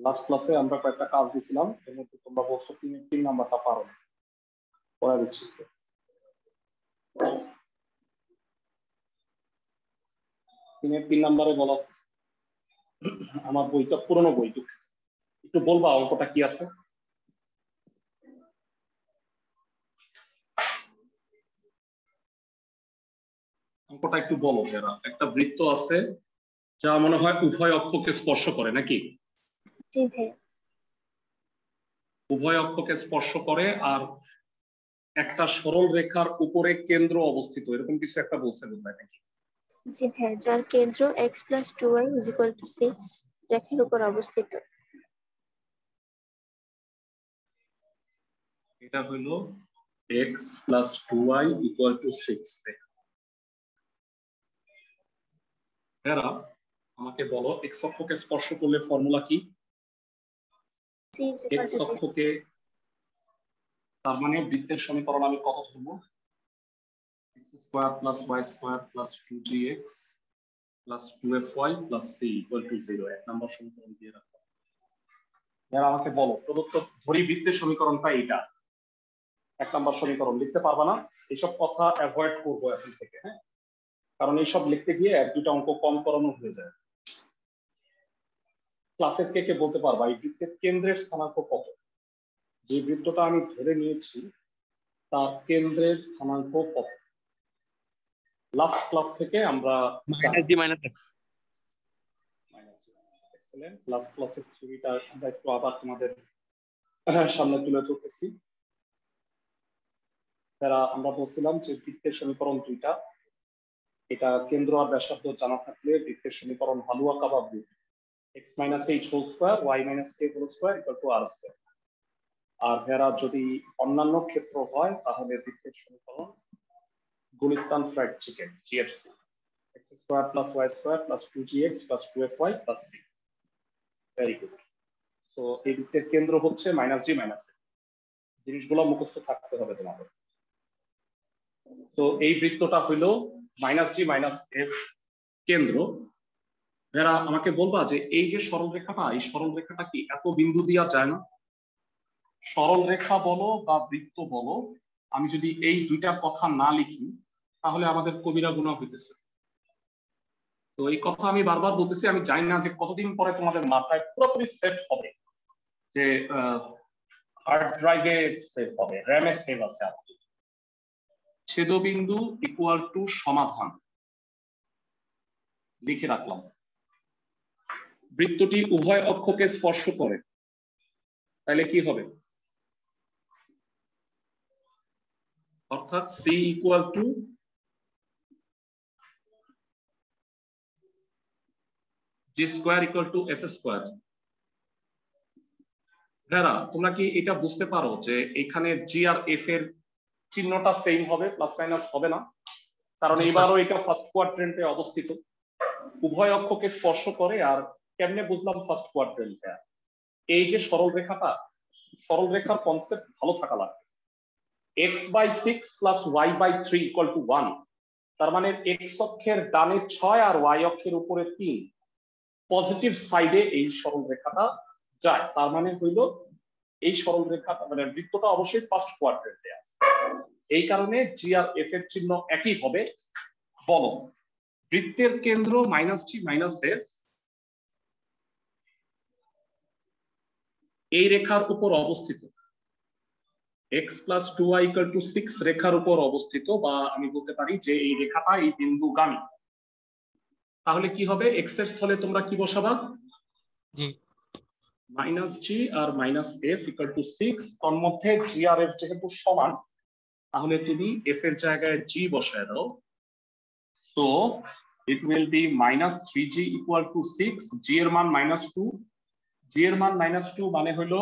Last ক্লাসে আমরা কয়েকটা কাজ দিছিলাম, এর মধ্যে তোমরা বলছো 3 নাম্বারটা পারো না, পড়া দিচ্ছি। 3 নাম্বারে বলা আমার বইটা পুরনো বই, একটু বলবা অঙ্কটা কি আছে? অঙ্কটা একটু বলো যারা। একটা বৃত্ত আছে যা মনে হয় উভয় অক্ষকে স্পর্শ করে, নাকি? জি ভাই। উভয় অক্ষকে স্পর্শ করে আর একটা সরল রেখার উপরে কেন্দ্র অবস্থিত, এরকম কিছু একটা বলছে বোধহয়, নাকি? জি ভাই, যার কেন্দ্র x + 2y = 6 রেখার উপর অবস্থিত। এটা হলো x + 2y = 6 রেখা। এরা আমাকে বলো x অক্ষকে স্পর্শ করলে ফর্মুলা কি? x অক্ষকে, তার মানে বৃত্তের সমীকরণ আমি কত ধরবো? x² + y² + 2gx + 2fy + c = 0। 1 নম্বর সমীকরণ দিয়ে রাখো। এরা আমাকে বলো প্রদত্ত ধরিবৃত্তের সমীকরণটা এটা। 1 নম্বর সমীকরণ লিখতে পারবা না, এইসব কথা অ্যাভয়েড করবো এখন থেকে, হ্যাঁ? কারণ এইসব লিখতে গিয়ে 1-2টা অঙ্ক কম করানো হয়ে যায়। ক্লাসের কে বলতে পারবা এই বৃত্তের কেন্দ্রের স্থানাঙ্ক কত? যে বৃত্তটা আমি ধরে নিয়েছি তার কেন্দ্রের স্থানাঙ্ক কত? লাস্ট ক্লাস থেকে আমরা লাস্ট ক্লাসের ছবিটা আমরা একটু আবার তোমাদের সামনে তুলে ধরতেছি। আমরা বলছিলাম যে বৃত্তের সমীকরণ দুইটা, এটা কেন্দ্র আর ব্যাসার্ধ জানা থাকলে বৃত্তের সমীকরণ হালুয়া কাবাব বৃত্ত x - h² y - k² = r²। আর ভেড়া যদি অন্যান্য ক্ষেত্র হয় তাহলে বৃত্তের সমীকরণ Gulistan fried chicken GFC x² + y² + 2gx + 2fy + c। Very good. So এই বৃত্তের কেন্দ্র হচ্ছে -g - a। জিনিসগুলো মুখস্থ থাকতে হবে তোমাদের। তো এই বৃত্তটা হইলো -g - f কেন্দ্র। ভেড়া আমাকে বলবা যে এই যে সরল রেখাটা, এই সরল রেখাটা কি এত বিন্দু দেওয়া যায় না? সরল রেখা বলো বা বৃত্ত বলো, আমি যদি এই দুইটা কথা না লিখি তাহলে আমাদের কবিরা গুনাহ হইতেছে। তো এই কথা আমি বারবার বলতেছি, আমি জানি না যে কতদিন পরে তোমাদের মাথায় পুরোপুরি সেট হবে, যে হার্ড ড্রাইভে সেভ হবে, র্যামে সেভ আছে। ছেদবিন্দু = সমাধান লিখে রাখলাম। বৃত্তটি উভয় অক্ষকে স্পর্শ করে, তাহলে কি হবে? অর্থাৎ c = g² = f²। ভেড়া তোমরা কি এটা বুঝতে পারো যে এখানে জি আর এফ এর চিহ্নটা সেম হবে, প্লাস মাইনাস হবে না? কারণ এবারও এটা ফার্স্ট কোয়াড্রেন্টে অবস্থিত, উভয় অক্ষকে স্পর্শ করে। আর কেমনে বুঝলাম ফার্স্ট কোয়াড্রেন্টে? এই যে সরল রেখাটা, সরল রেখার কনসেপ্ট ভালো থাকা লাগবে। x/6 + y/3 = 1, তার মানে x অক্ষের ডানে 6 আর y অক্ষের উপরে 3 পজিটিভ সাইডে এই সরল রেখাটা যায়। তার মানে হইল এই সরল রেখাটা মানে বৃত্তটা অবশ্যই ফার্স্ট কোয়াড্রেন্টে আছে। এই কারণে জি আর এফ এর চিহ্ন একই হবে। বলো বৃত্তের কেন্দ্র -g - f এই রেখার উপর অবস্থিত, x + 2y = 6 রেখার উপর অবস্থিত, বা আমি বলতে পারি যে এই রেখাটা এই বিন্দুগামী। তাহলে কি হবে? x এর স্থলে তোমরা কি বসাবা? জি। -g আর -f = 6। তার মধ্যে g আর f যেহেতু সমান, তাহলে তুমি f এর জায়গায় g বসায় দাও। So it will be -3g = 6, g এর মান -2, g এর মান -2 মানে হলো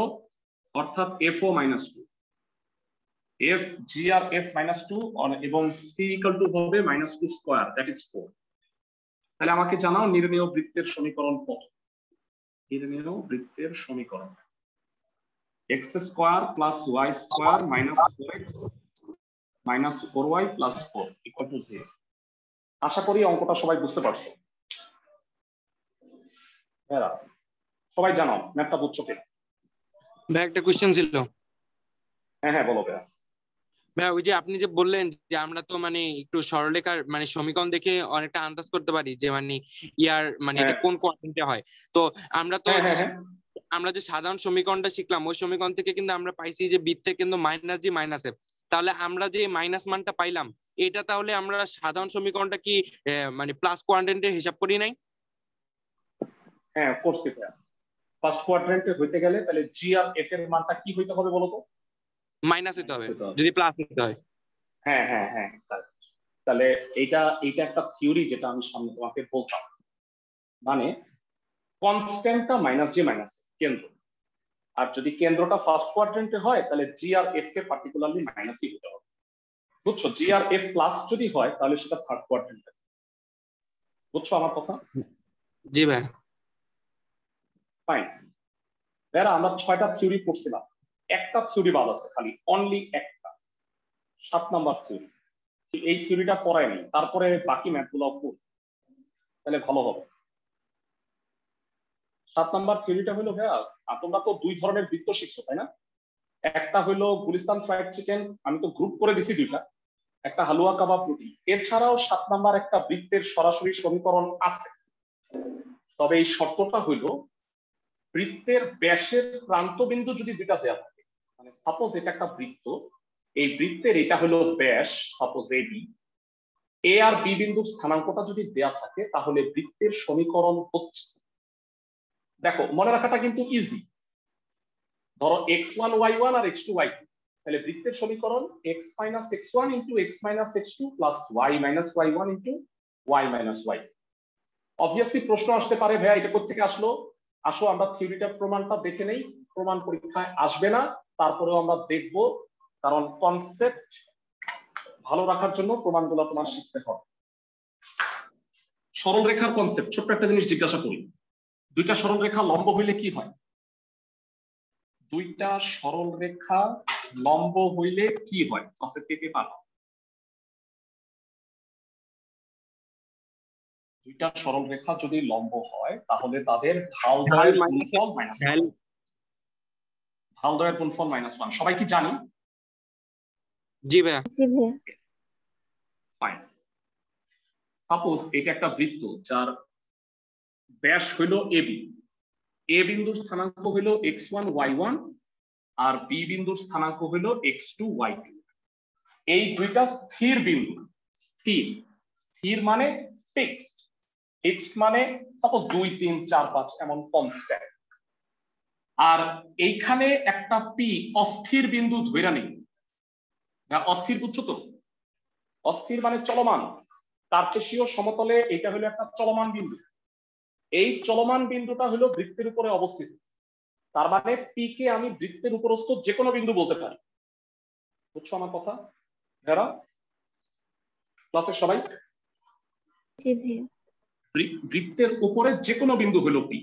অর্থাৎ f ও -2, f g আর f -2 এবং c = হবে -2², that is 4। তাহলে আমাকে জানাও নির্ণেয় বৃত্তের সমীকরণ কত? নির্ণেয় বৃত্তের সমীকরণ x² + y² - 4x - 4y + 4 = 0। আশা করি অঙ্কটা সবাই বুঝতে পারছো। সবাই জানাও ম্যাথটা বুঝছো কিনা। ভাই একটা কোশ্চেন ছিল। হ্যাঁ হ্যাঁ বলো ভাইয়া। ভাই ওই যে আপনি যে বললেন যে আমরা তো মানে একটু সরলরেখার মানে সমীকরণ দেখে অনেকটা আন্দাজ করতে পারি যে মানে ইয়ার মানে এটা কোন কোয়াড্রেন্টে হয়। তো আমরা তো আমরা যে সাধারণ সমীকরণটা শিখলাম ওই সমীকরণ থেকে কিন্তু আমরা পাইছি যে বৃত্তে কিন্তু মাইনাস জি মাইনাস এফ। তাহলে আমরা যে মাইনাস মানটা পাইলাম এটা তাহলে আমরা সাধারণ সমীকরণটা কি মানে প্লাস কোয়াড্রেন্টে হিসাব করি নাই? হ্যাঁ করছি ভাইয়া। ফার্স্ট কোয়াড্রেন্টে হইতে গেলে তাহলে জি আর এফ এর মানটা কি হইতে হবে বলো তো? মাইনাস হতে হবে যদি প্লাস হতে হয়। হ্যাঁ হ্যাঁ হ্যাঁ তাহলে এইটা একটা থিওরি যেটা আমি সামনে তোমাকে বলতাম। মানে কনস্ট্যান্টটা মাইনাস জি মাইনাস কেন্দ্র, আর যদি কেন্দ্রটা ফার্স্ট কোয়াড্রেন্টে হয় তাহলে জি আর এফ কে পার্টিকুলারলি মাইনাসই হতে হবে। বুঝছো? জি আর এফ প্লাস যদি হয় তাহলে সেটা থার্ড কোয়াড্রেন্টে। বুঝছো আমার কথা? জি ভাই। ফাইন। এরা আমরা 6টা থিওরি পড়ছিলাম, একটা থিওরি বাদ আছে, খালি অনলি একটা 7 নাম্বার থিওরি। এই থিওরিটা পড়ায়নি, তারপরে বাকি ম্যাথগুলো পড়, তাহলে ভালো হবে। 7 নাম্বার থিওরিটা হলো ভাইয়া, তোমরা তো 2 ধরনের বৃত্ত শিখছো তাই না? একটা হলো গুলিস্তান ফ্রাইড চিকেন, আমি তো গ্রুপ করে দিছি দুইটা, একটা হালুয়া কাবাব রুটি। এছাড়াও 7 নাম্বার একটা বৃত্তের সরাসরি সমীকরণ আছে, তবে এই শর্তটা হইল বৃত্তের ব্যাসের প্রান্ত বিন্দু যদি দুইটা দেওয়া থাকে, মানে সাপোজ এটা একটা বৃত্ত, এই বৃত্তের এটা হলো ব্যাস, সাপোজ এবি, এ আর বি বিন্দুর স্থানাঙ্কটা যদি দেওয়া থাকে তাহলে বৃত্তের সমীকরণ হচ্ছে, দেখো মনে রাখাটা কিন্তু ইজি। ধরো x1 y1 আর x2 y2, তাহলে বৃত্তের সমীকরণ x minus x1 into x minus x2 plus y minus y1 into y minus y। Obviously প্রশ্ন আসতে পারে ভাইয়া এটা কোথা থেকে আসলো? আসো আমরা থিওরিটা প্রমাণটা দেখে নেই, প্রমাণ পরীক্ষায় আসবে না, তারপরেও আমরা দেখব, কারণ কনসেপ্ট ভালো রাখার জন্য প্রমাণগুলো তোমার শিখতে হবে। সরল রেখার কনসেপ্ট ছোট্ট একটা জিনিস জিজ্ঞাসা করি, দুইটা সরল রেখা লম্ব হইলে কি হয়? দুইটা সরল রেখা লম্ব হইলে কি হয়? কনসেপ্ট কে পারো? দুইটা সরল রেখা যদি লম্ব হয় তাহলে তাদের ঢালদ্বয়ের গুণফল মাইনাস ঢালদ্বয়ের গুণফল -1। সবাই কি জানি? জি ভাইয়া। জি ভাইয়া। ফাইন। সাপোজ এটা একটা বৃত্ত যার ব্যাস হইল এবি, এ বিন্দুর স্থানাঙ্ক হইল x1 y1 আর বি বিন্দুর স্থানাঙ্ক হইল x2 y2। এই দুইটা স্থির বিন্দু। স্থির, স্থির মানে ফিক্সড, ফিক্সড মানে সাপোজ 2 3 4 5 এমন কনস্ট্যান্ট। আর এইখানে একটা পি অস্থির বিন্দু ধইরা নেই। অস্থির বুঝছো তো? অস্থির মানে চলমান, কার্টেসীয় সমতলে এটা হলো একটা চলমান বিন্দু। এই চলমান বিন্দুটা হলো বৃত্তের উপরে অবস্থিত, তার মানে পি কে আমি বৃত্তের উপরস্থ যে কোনো বিন্দু বলতে পারি। বুঝছো আমার কথা যারা ক্লাসের সবাই? জি ভাইয়া। বৃত্তের উপরে যে কোনো বিন্দু হলো পি।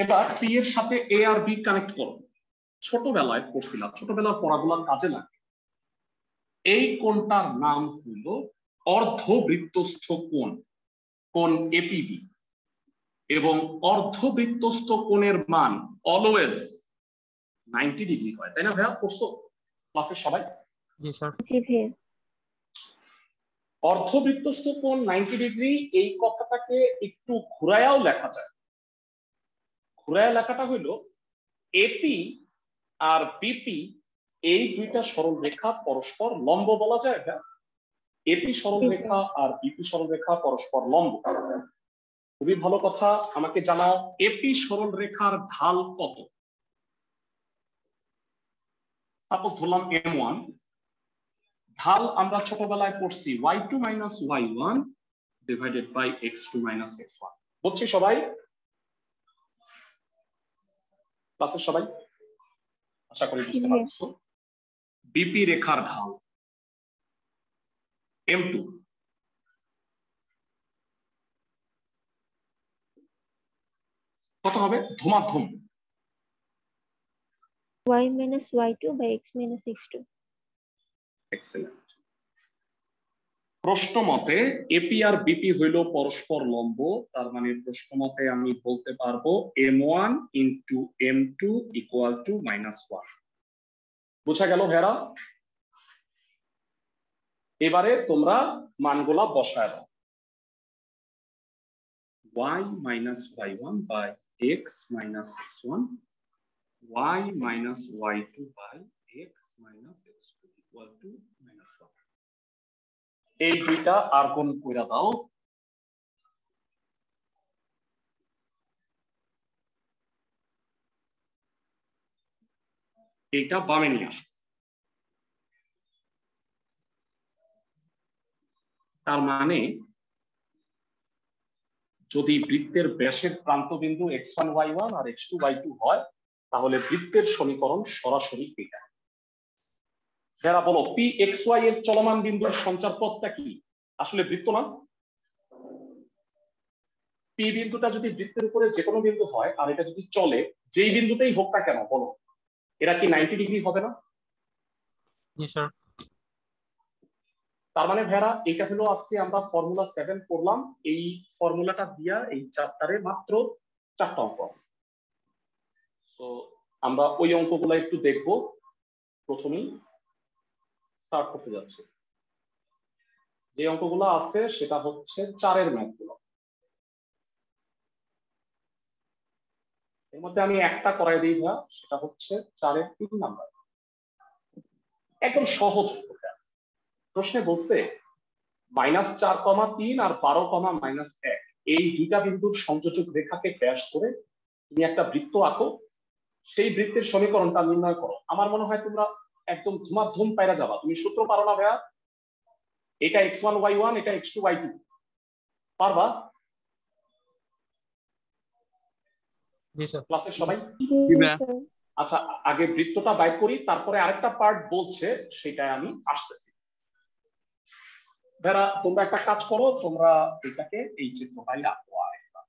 এবার পি এর সাথে এ আর বি কানেক্ট করো। ছোটবেলায় পড়ছিলাম, ছোটবেলার পড়াগুলো কাজে লাগে। এই কোণটার নাম হলো অর্ধবৃত্তস্থ কোণ, কোণ এপিবি। এবং অর্ধবৃত্তস্থ কোণের মান অলওয়েজ 90 ডিগ্রি হয়, তাই না ভাইয়া? পড়ছো ক্লাসের সবাই? জি স্যার। জি ভাইয়া। অর্ধবৃত্তস্থ কোণ 90 ডিগ্রি, এই কথাটাকে একটু ঘুরায়াও লেখা যায়। ঘুরায়া লেখাটা হইলো এপি আর বিপি এই দুইটা সরল রেখা পরস্পর লম্ব বলা যায়। এপি সরল রেখা আর বিপি সরল রেখা পরস্পর লম্ব। খুবই ভালো কথা, আমাকে জানাও এপি সরল রেখার ঢাল কত? সাপোজ ধরলাম m1, ঢাল আমরা ছোটবেলায় পড়ছি y2 minus y1 divided by x2 minus x1। বুঝছি সবাই? ক্লাসের সবাই আশা করি বুঝতে পারছো। বিপি রেখার ঢাল m2, কত হবে? ধুমাধুম y minus y2 by x minus x2। Excellent. প্রশ্ন মতে এপি আর বিপি হইল পরস্পর লম্ব, তার মানে প্রশ্ন মতে আমি বলতে পারবো m1 into m2 equal to -1। বোঝা গেল ভেরা? এবারে তোমরা মানগুলা বসায় দাও। y minus y1 by x minus x1, y minus y2 by x minus x2 equal to -1। এই দুইটা আর গুণ কইরা দাও। এইটা বামে নিয়ে আসো। তার মানে যদি বৃত্তের ব্যাসের প্রান্তবিন্দু x1 y1 আর x2 y2 হয় তাহলে বৃত্তের সমীকরণ সরাসরি এটা। যারা বলো পি এক্স ওয়াই এর চলমান বিন্দুর সঞ্চারপথটা কি? আসলে বৃত্ত না? পি বিন্দুটা যদি বৃত্তের উপরে যে কোনো বিন্দু হয় আর এটা যদি চলে, যেই বিন্দুতেই হোক না কেন বলো, এরা কি 90 ডিগ্রি হবে না? জি স্যার। তার মানে ভেড়া এটা হলো আজকে আমরা ফর্মুলা 7 করলাম। এই ফর্মুলাটা দিয়া এই চ্যাপ্টারে মাত্র 4টা অঙ্ক আছে। তো আমরা ওই অঙ্কগুলো একটু দেখবো। প্রথমেই স্টার্ট করতে যাচ্ছি। যে অঙ্কগুলো আছে সেটা হচ্ছে 4-এর ম্যাথগুলো। এর মধ্যে আমি একটা করাই দিই ভাইয়া, সেটা হচ্ছে 4-এর 3 নাম্বার। একদম সহজ। প্রশ্নে বলছে -4,3 আর 12,-1 এই দুইটা বিন্দুর সংযোজক রেখাকে ব্যাস করে তুমি একটা বৃত্ত আঁকো, সেই বৃত্তের সমীকরণটা নির্ণয় করো। আমার মনে হয় তোমরা একদম ধুমাধুম পায়রা যাবা। তুমি সূত্র পারো না ভাইয়া? এটা x1 y1, এটা x2 y2 পারবা? জি স্যার। ক্লাসের সবাই? আচ্ছা, আগে বৃত্তটা বাইর করি, তারপরে আরেকটা পার্ট বলছে, সেটাই আমি আসতেছি। যারা তোমরা একটা কাজ করো, তোমরা এটাকে এই চিত্রটাই রাখো আরেকটা,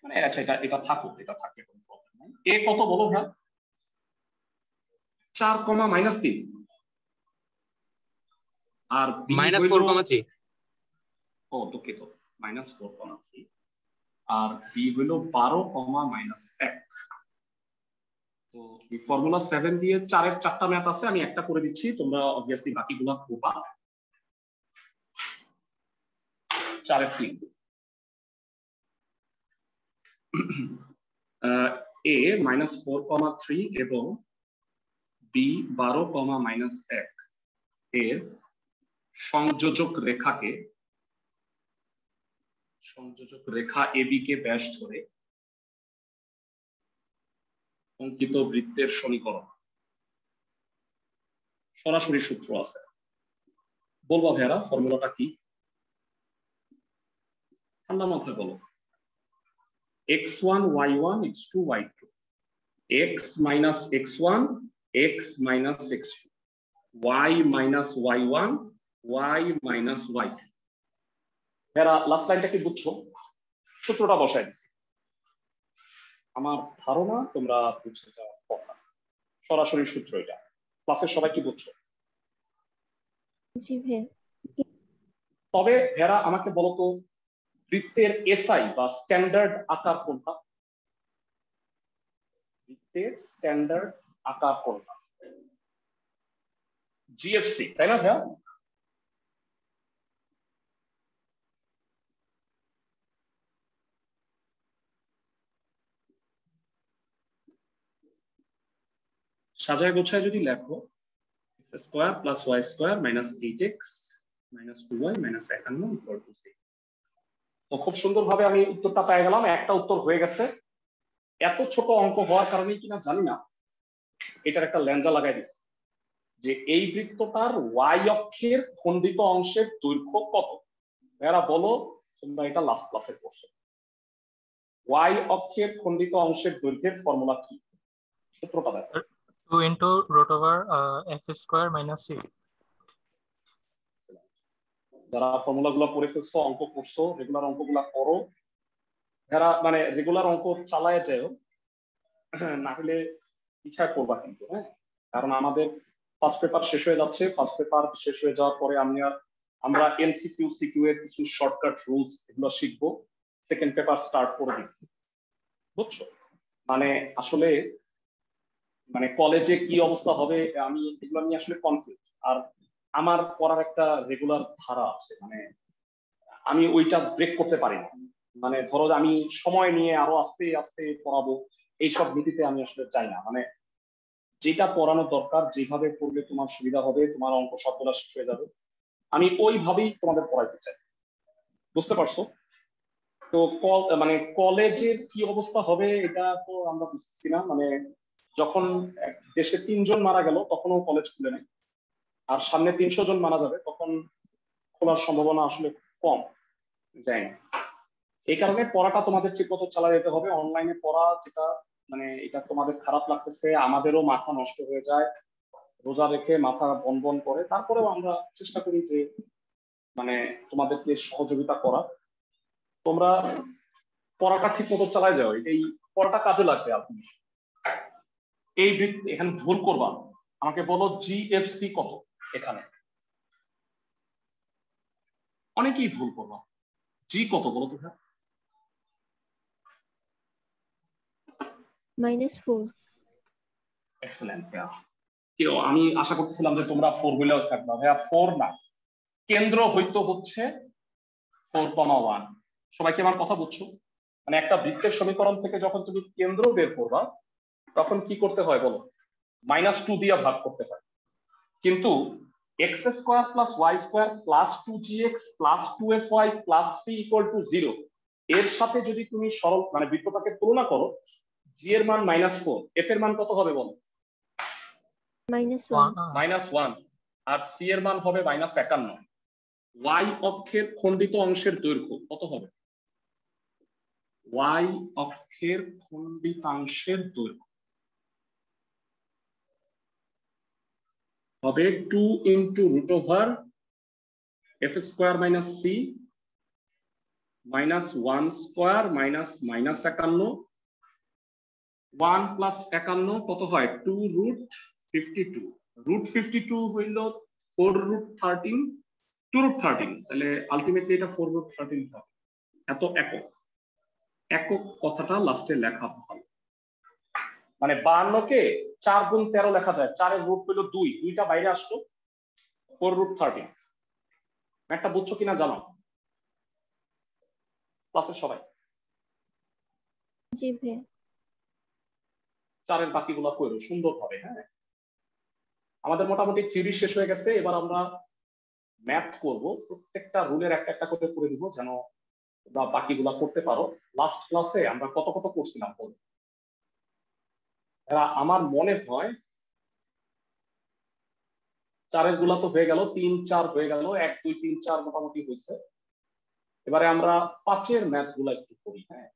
মানে আচ্ছা এটা থাকুক, এটা থাকলে কোনো প্রবলেম নাই। এ কত বলো ভাই? 4,-3 আর বি -4,3। ও দুঃখিত, -4,3 আর বি হইল 12,-1। তো এই ফর্মুলা 7 দিয়ে 4-এর 4টা ম্যাথ আছে, আমি একটা করে দিচ্ছি, তোমরা অবভিয়াসলি বাকিগুলো করবা। 4-এর 3 এ -4,3 এবং বি 12,-1 এর সংযোজক রেখা এবি কে ব্যাস ধরে অঙ্কিত বৃত্তের সমীকরণ। সরাসরি সূত্র আছে, বলবা ভাইয়ারা ফর্মুলাটা কি? ঠান্ডা মাথায় বলো। x1 y1 x2 y2, x minus x1 x minus x2, y minus y1 y minus y2। এরা লাস্ট লাইনটা কি বুঝছো? সূত্রটা বসাই দিচ্ছি। আমার ধারণা তোমরা বুঝতে যাওয়ার কথা। সরাসরি সূত্র এটা। ক্লাসের সবাই কি বুঝছো? জি ভাইয়া। তবে ভেরা আমাকে বলো তো, বৃত্তের এসআই বা স্ট্যান্ডার্ড আকার কোনটা? বৃত্তের স্ট্যান্ডার্ড আকার কোনটা? জিএফসি, তাই না ভাইয়া? সাজায় গোছায় যদি লেখো x² + y² - 8x - 2y - 51 = 6। তো খুব সুন্দরভাবে আমি উত্তরটা পেয়ে গেলাম। একটা উত্তর হয়ে গেছে। এত ছোট অঙ্ক হওয়ার কারণে কিনা জানি না, এটার একটা ল্যাঞ্জা লাগাই দিচ্ছে যে এই বৃত্তটার ওয়াই অক্ষের খণ্ডিত অংশের দৈর্ঘ্য কত? এরা বলো, তোমরা এটা লাস্ট ক্লাসে পড়ছো। ওয়াই অক্ষের খণ্ডিত অংশের দৈর্ঘ্যের ফর্মুলা কি? সূত্রটা দেখো। 2 × f² - 6। যারা ফর্মুলাগুলো পড়ে ফেলছো, অঙ্ক করছো, রেগুলার অঙ্কগুলা করো। যারা মানে রেগুলার অঙ্ক চালায় যাও, না হলে ইচ্ছা করবা কিন্তু, হ্যাঁ। কারণ আমাদের ফার্স্ট পেপার শেষ হয়ে যাচ্ছে। ফার্স্ট পেপার শেষ হয়ে যাওয়ার পরে আমরা আমরা এমসিকিউ সিকিউ এর কিছু শর্টকাট রুলস এগুলো শিখবো সেকেন্ড পেপার স্টার্ট করে দিব, বুঝছো? মানে আসলে মানে কলেজে কি অবস্থা হবে আমি এগুলো নিয়ে আসলে কনফিউজ। আর আমার পড়ার একটা রেগুলার ধারা আছে, মানে আমি ওইটা ব্রেক করতে পারি না। মানে ধরো আমি সময় নিয়ে আরো আস্তে আস্তে পড়াবো এইসব নীতিতে আমি আসলে চাই না। মানে যেটা পড়ানো দরকার, যেভাবে পড়লে তোমার সুবিধা হবে, তোমার অঙ্ক সবগুলা শেষ হয়ে যাবে, আমি ওইভাবেই তোমাদের পড়াইতে চাই, বুঝতে পারছো? তো মানে কলেজের কি অবস্থা হবে এটা তো আমরা বুঝতেছি না। মানে যখন দেশে 3 জন মারা গেল তখনও কলেজ খুলে নেই, আর সামনে 300 জন মারা যাবে তখন খোলার সম্ভাবনা আসলে কম, যাই না। এই কারণে পড়াটা তোমাদের ঠিক মতো চালা যেতে হবে। অনলাইনে পড়া যেটা মানে এটা তোমাদের খারাপ লাগতেছে, আমাদেরও মাথা নষ্ট হয়ে যায়, রোজা রেখে মাথা বন বন করে, তারপরেও আমরা চেষ্টা করি যে মানে তোমাদেরকে সহযোগিতা করা। তোমরা পড়াটা ঠিক মতো চালায় যাও, এই পড়াটা কাজে লাগবে। আর তুমি এই এখানে ভুল করবা, আমাকে বলো জিএফসি কত? এখানে অনেকেই ভুল করবা, জি কত বলো তো? -4। এক্সেলেন্ট। কেউ আমি আশা করতেছিলাম যে তোমরা 4 হইলেও থাকবা। ভাইয়া 4 না, কেন্দ্র হইতো হচ্ছে 4,1। সবাই কি আমার কথা বুঝছো? মানে একটা বৃত্তের সমীকরণ থেকে যখন তুমি কেন্দ্র বের করবা তখন কি করতে হয় বলো? -2 দিয়ে ভাগ করতে হয়। কিন্তু x² + y² + 2gx + 2fy + c = 0 এর সাথে যদি তুমি সরল মানে বৃত্তটাকে তুলনা করো, g এর মান -4, f এর মান কত হবে বলো? -1। আর c এর মান হবে -51। y অক্ষের খণ্ডিত অংশের দৈর্ঘ্য কত হবে? y অক্ষের খণ্ডিতাংশের দৈর্ঘ্য হবে 2 × √f² - c -1² -51। 1 + 51 কত হয়? 2√52। √52 হইল 4√13, 2√13, তাহলে আলটিমেটলি এটা 4√13 হবে। এত একক একক কথাটা লাস্টে লেখা ভালো। মানে 52 কে 4 × 13 লেখা যায়, 4 এর রুট হইল 2, 2টা বাইরে আসলো, 4√13। একটা বুঝছো কিনা জানো ক্লাসের সবাই? জি ভাই। 4 এর বাকিগুলো কইরো সুন্দর হবে। হ্যাঁ, আমাদের মোটামুটি থিওরি শেষ হয়ে গেছে, এবার আমরা ম্যাথ করব। প্রত্যেকটা রুলের একটা একটা করে করে দিব যেন তোমরা বাকিগুলা করতে পারো। লাস্ট ক্লাসে আমরা কত কত করছিলাম বল? আমার মনে হয় 4 গুলা তো হয়ে গেল, 3 4 হয়ে গেল, 1 2 3 4 মোটামুটি হয়েছে। এবারে আমরা 5 এর ম্যাথ গুলা একটু করি। হ্যাঁ,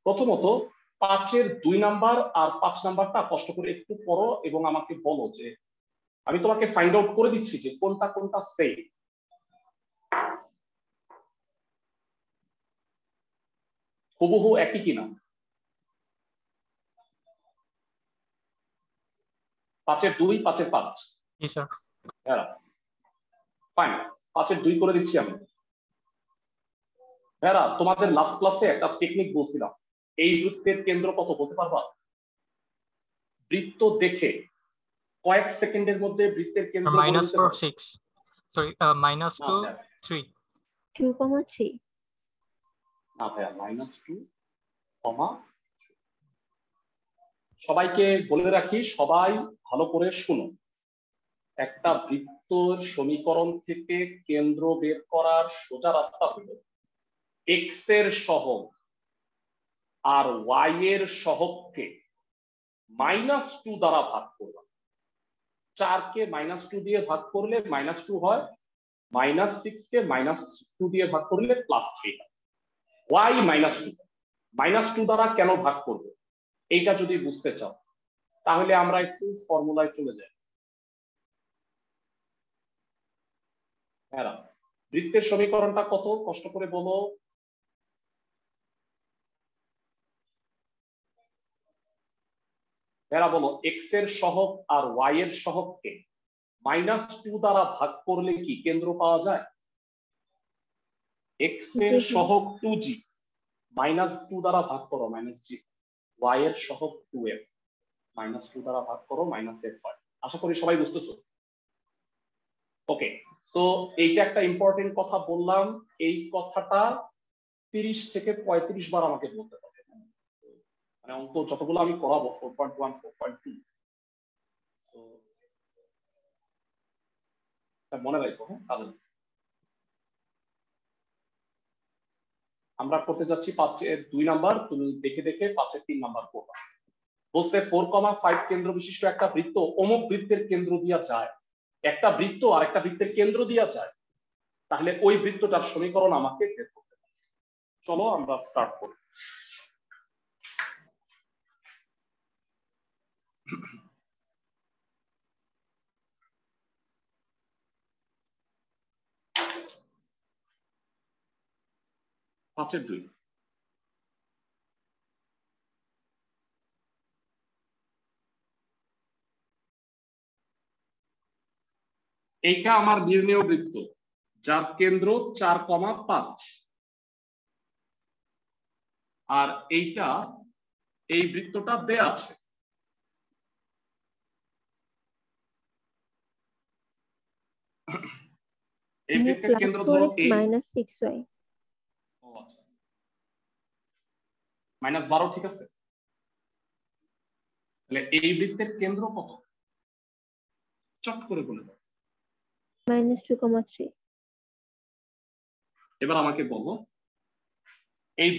প্রথমত 5 এর 2 নাম্বার আর 5 নাম্বারটা কষ্ট করে একটু পড়ো এবং আমাকে বলো যে আমি তোমাকে ফাইন্ড আউট করে দিচ্ছি যে কোনটা কোনটা সেম। হুবহু একই কিনা? 5 এর 2 5 এর 5। জি স্যার। হ্যাঁ ফাইন, 5 এর 2 করে দিচ্ছি আমি। হ্যাঁ, তোমাদের লাস্ট ক্লাসে একটা টেকনিক বলছিলাম, এই বৃত্তের কেন্দ্র কত বলতে পারবা? বৃত্ত দেখে কয়েক সেকেন্ডের মধ্যে বৃত্তের কেন্দ্র বলে দিতে পারবে। -4 6 সরি -2 3 2,3। না ভাইয়া, -2, সবাইকে বলে রাখি, সবাই ভালো করে শুনো। একটা বৃত্তর সমীকরণ থেকে কেন্দ্র বের করার সোজা রাস্তা হলো এক্স এর সহগ আর ওয়াই এর সহগকে -2 দ্বারা ভাগ করবা। 4 কে -2 দিয়ে ভাগ করলে -2 হয়, -6 কে -2 দিয়ে ভাগ করলে +3 হয়। ওয়াই -2 দ্বারা কেন ভাগ করবো এইটা যদি বুঝতে চাও তাহলে আমরা একটু ফর্মুলায় চলে যাই। হ্যাঁ, বৃত্তের সমীকরণটা কত কষ্ট করে বলো? এরা বলো এক্স এর সহগ আর ওয়াই এর সহগকে -2 দ্বারা ভাগ করলে কি কেন্দ্র পাওয়া যায়? x এর সহগ 2g -2 দ্বারা ভাগ করো -g, y এর সহগ 2f -2 দ্বারা ভাগ করো -f হয়। আশা করি সবাই বুঝতেছো। ওকে, তো এইটা একটা ইম্পর্টেন্ট কথা বললাম, এই কথাটা 30 থেকে 35 বার আমাকে বলতে হবে, মানে অঙ্ক যতগুলো আমি করাবো 4.1 4.2, তো মনে রাখবো। হ্যাঁ, কাজে আমরা করতে যাচ্ছি 5-এর 2 নাম্বার, তুমি দেখে দেখে 5-এর 3 নাম্বার করবা। বলছে 4,5 কেন্দ্র বিশিষ্ট একটা বৃত্ত অমুক বৃত্তের কেন্দ্র দিয়া যায়। একটা বৃত্ত আর একটা বৃত্তের কেন্দ্র দিয়া যায়, তাহলে ওই বৃত্তটার সমীকরণ আমাকে বের করতে হবে। চলো আমরা স্টার্ট করি। পাঁচের 2, এইটা আমার নির্ণেয় বৃত্ত যার কেন্দ্র 4,5, আর এইটা এই বৃত্তটা দেয়া আছে। এই বৃত্তের কেন্দ্র ধরো -6y। ও আচ্ছা, -12 ঠিক আছে। তাহলে এই বৃত্তের কেন্দ্র কত? চট করে বলে দাও। -2,3। এবার আমাকে বলো এই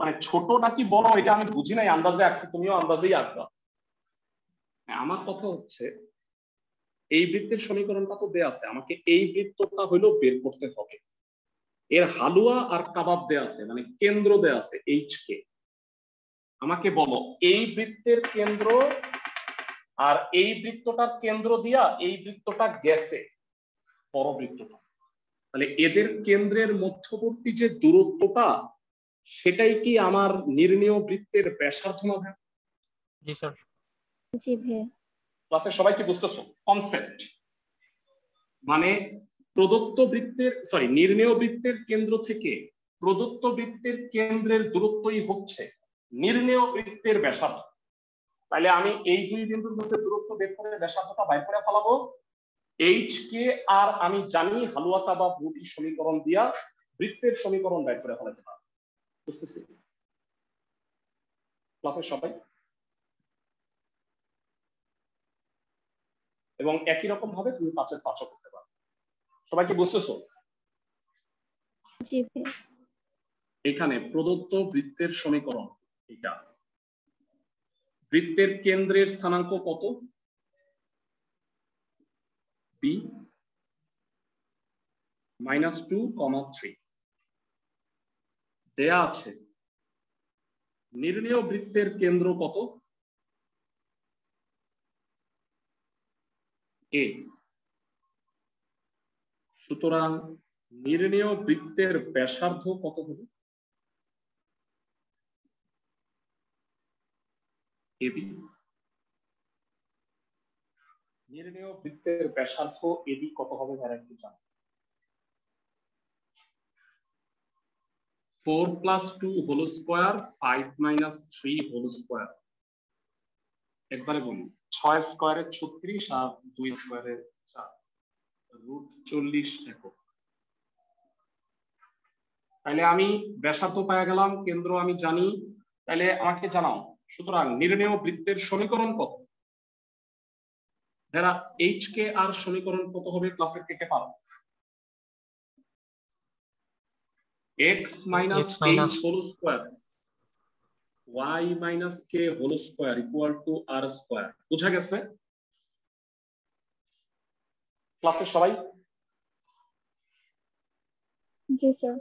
মানে ছোট নাকি বড় এটা আমি বুঝি নাই, আন্দাজে আঁকছি, তুমিও আন্দাজেই আঁকবা। আমার কথা হচ্ছে এই বৃত্তের সমীকরণটা তো দেয়া আছে, আমাকে এই বৃত্তটা হইলো বের করতে হবে। এর হালুয়া আর কাবাব দেয়া আছে, মানে কেন্দ্র দেয়া আছে HK। আমাকে বলো এই বৃত্তের কেন্দ্র আর এই বৃত্তটার কেন্দ্র দিয়া এই বৃত্তটা গেছে বড় বৃত্তটা, তাহলে এদের কেন্দ্রের মধ্যবর্তী যে দূরত্বটা সেটাই কি আমার নির্ণেয় বৃত্তের ব্যাসার্ধ হবে? জি স্যার। জি ভাইয়া। ক্লাসে সবাই কি বুঝতেছো কনসেপ্ট? মানে প্রদত্ত বৃত্তের নির্ণেয় বৃত্তের কেন্দ্র থেকে প্রদত্ত বৃত্তের কেন্দ্রের দূরত্বই হচ্ছে নির্ণেয় বৃত্তের ব্যাসার্ধ। তাহলে আমি এই দুই বিন্দুর মধ্যে দূরত্ব বের করে ব্যাসার্ধটা বাইর করে ফেলাবো HK, আর আমি জানি হালুয়া কাবাব রুটি সমীকরণ দিয়া বৃত্তের সমীকরণ বাইর করে ফেলাতে পারবো। বুঝতেছি ক্লাসের সবাই? এবং একই রকম ভাবে তুমি 5-এর 5ও করতে পারো। সবাই কি বুঝতেছো? জি ভাইয়া। এখানে প্রদত্ত বৃত্তের সমীকরণ, এটা বৃত্তের কেন্দ্রের স্থানাঙ্ক কত? B -2,3 দেয়া আছে। নির্ণেয় বৃত্তের কেন্দ্র কত? A। সুতরাং নির্ণেয় বৃত্তের ব্যাসার্ধ কত হবে? AB। নির্ণেয় বৃত্তের ব্যাসার্ধ AB কত হবে তারা একটু জানো? 4 + 2 হোল স্কয়ার 5 - 3 হোল স্কয়ার। একবারে বলি 6 স্কয়ারে 36 আর 2 স্কয়ারে 4, √40 একক। তাহলে আমি ব্যাসার্ধ পেয়ে গেলাম, কেন্দ্র আমি জানি, তাহলে আমাকে জানাও সুতরাং নির্ণেয় বৃত্তের সমীকরণ কত? যারা HK আর সমীকরণ কত হবে ক্লাসের থেকে পারো? x - h whole square y - k whole square = r square. বুঝা গেছে ক্লাসের সবাই? জি স্যার।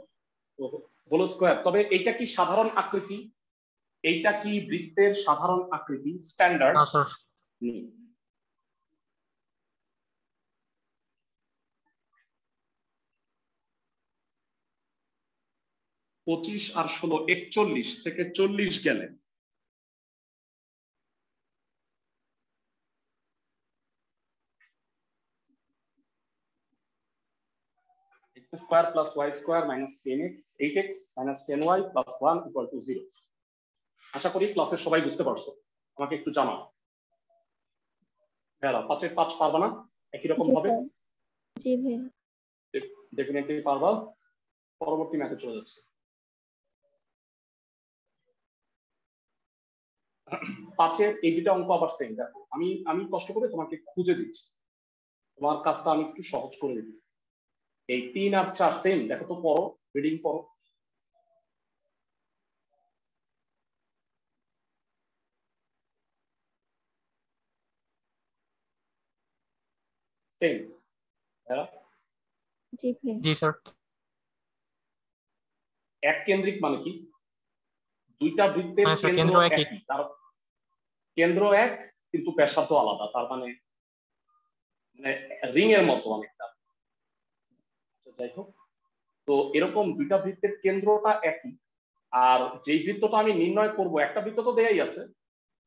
Whole square. তবে এইটা কি সাধারণ আকৃতি? এইটা কি বৃত্তের সাধারণ আকৃতি স্ট্যান্ডার্ড? না স্যার। 25 আর 16 41 থেকে 40 গেলে square plus Y square minus 10x 8x minus 10y plus 1 equal to 0। আশা করি ক্লাসের সবাই বুঝতে পারছো। আমাকে একটু জানাও ভাইয়া, 5 এর 5 পারবা না একই রকম ভাবে? জি ভাইয়া, ডেফিনেটলি পারবা। পরবর্তী ম্যাথে চলে যাচ্ছে। 5 এর এই দুটো অঙ্ক আবার সেম। দেখো আমি কষ্ট করে তোমাকে খুঁজে দিচ্ছি, তোমার কাজটা আমি একটু সহজ করে দিচ্ছি। এই 3 আর 4 সেম। দেখো তো, পড়ো, রিডিং পড়ো। সেম ভাইয়া? জি ভাইয়া। জি স্যার। এক কেন্দ্রিক মানে কি? দুইটা বৃত্তের হ্যাঁ স্যার, কেন্দ্র কেন্দ্র একই। একই, তার কেন্দ্র এক কিন্তু ব্যাসার্ধ আলাদা, তার মানে রিং এর মতো অনেকটা। আচ্ছা যাই হোক, তো এরকম দুইটা বৃত্তের কেন্দ্রটা একই, আর যেই বৃত্তটা আমি নির্ণয় করব, একটা বৃত্ত তো দেয়াই আছে,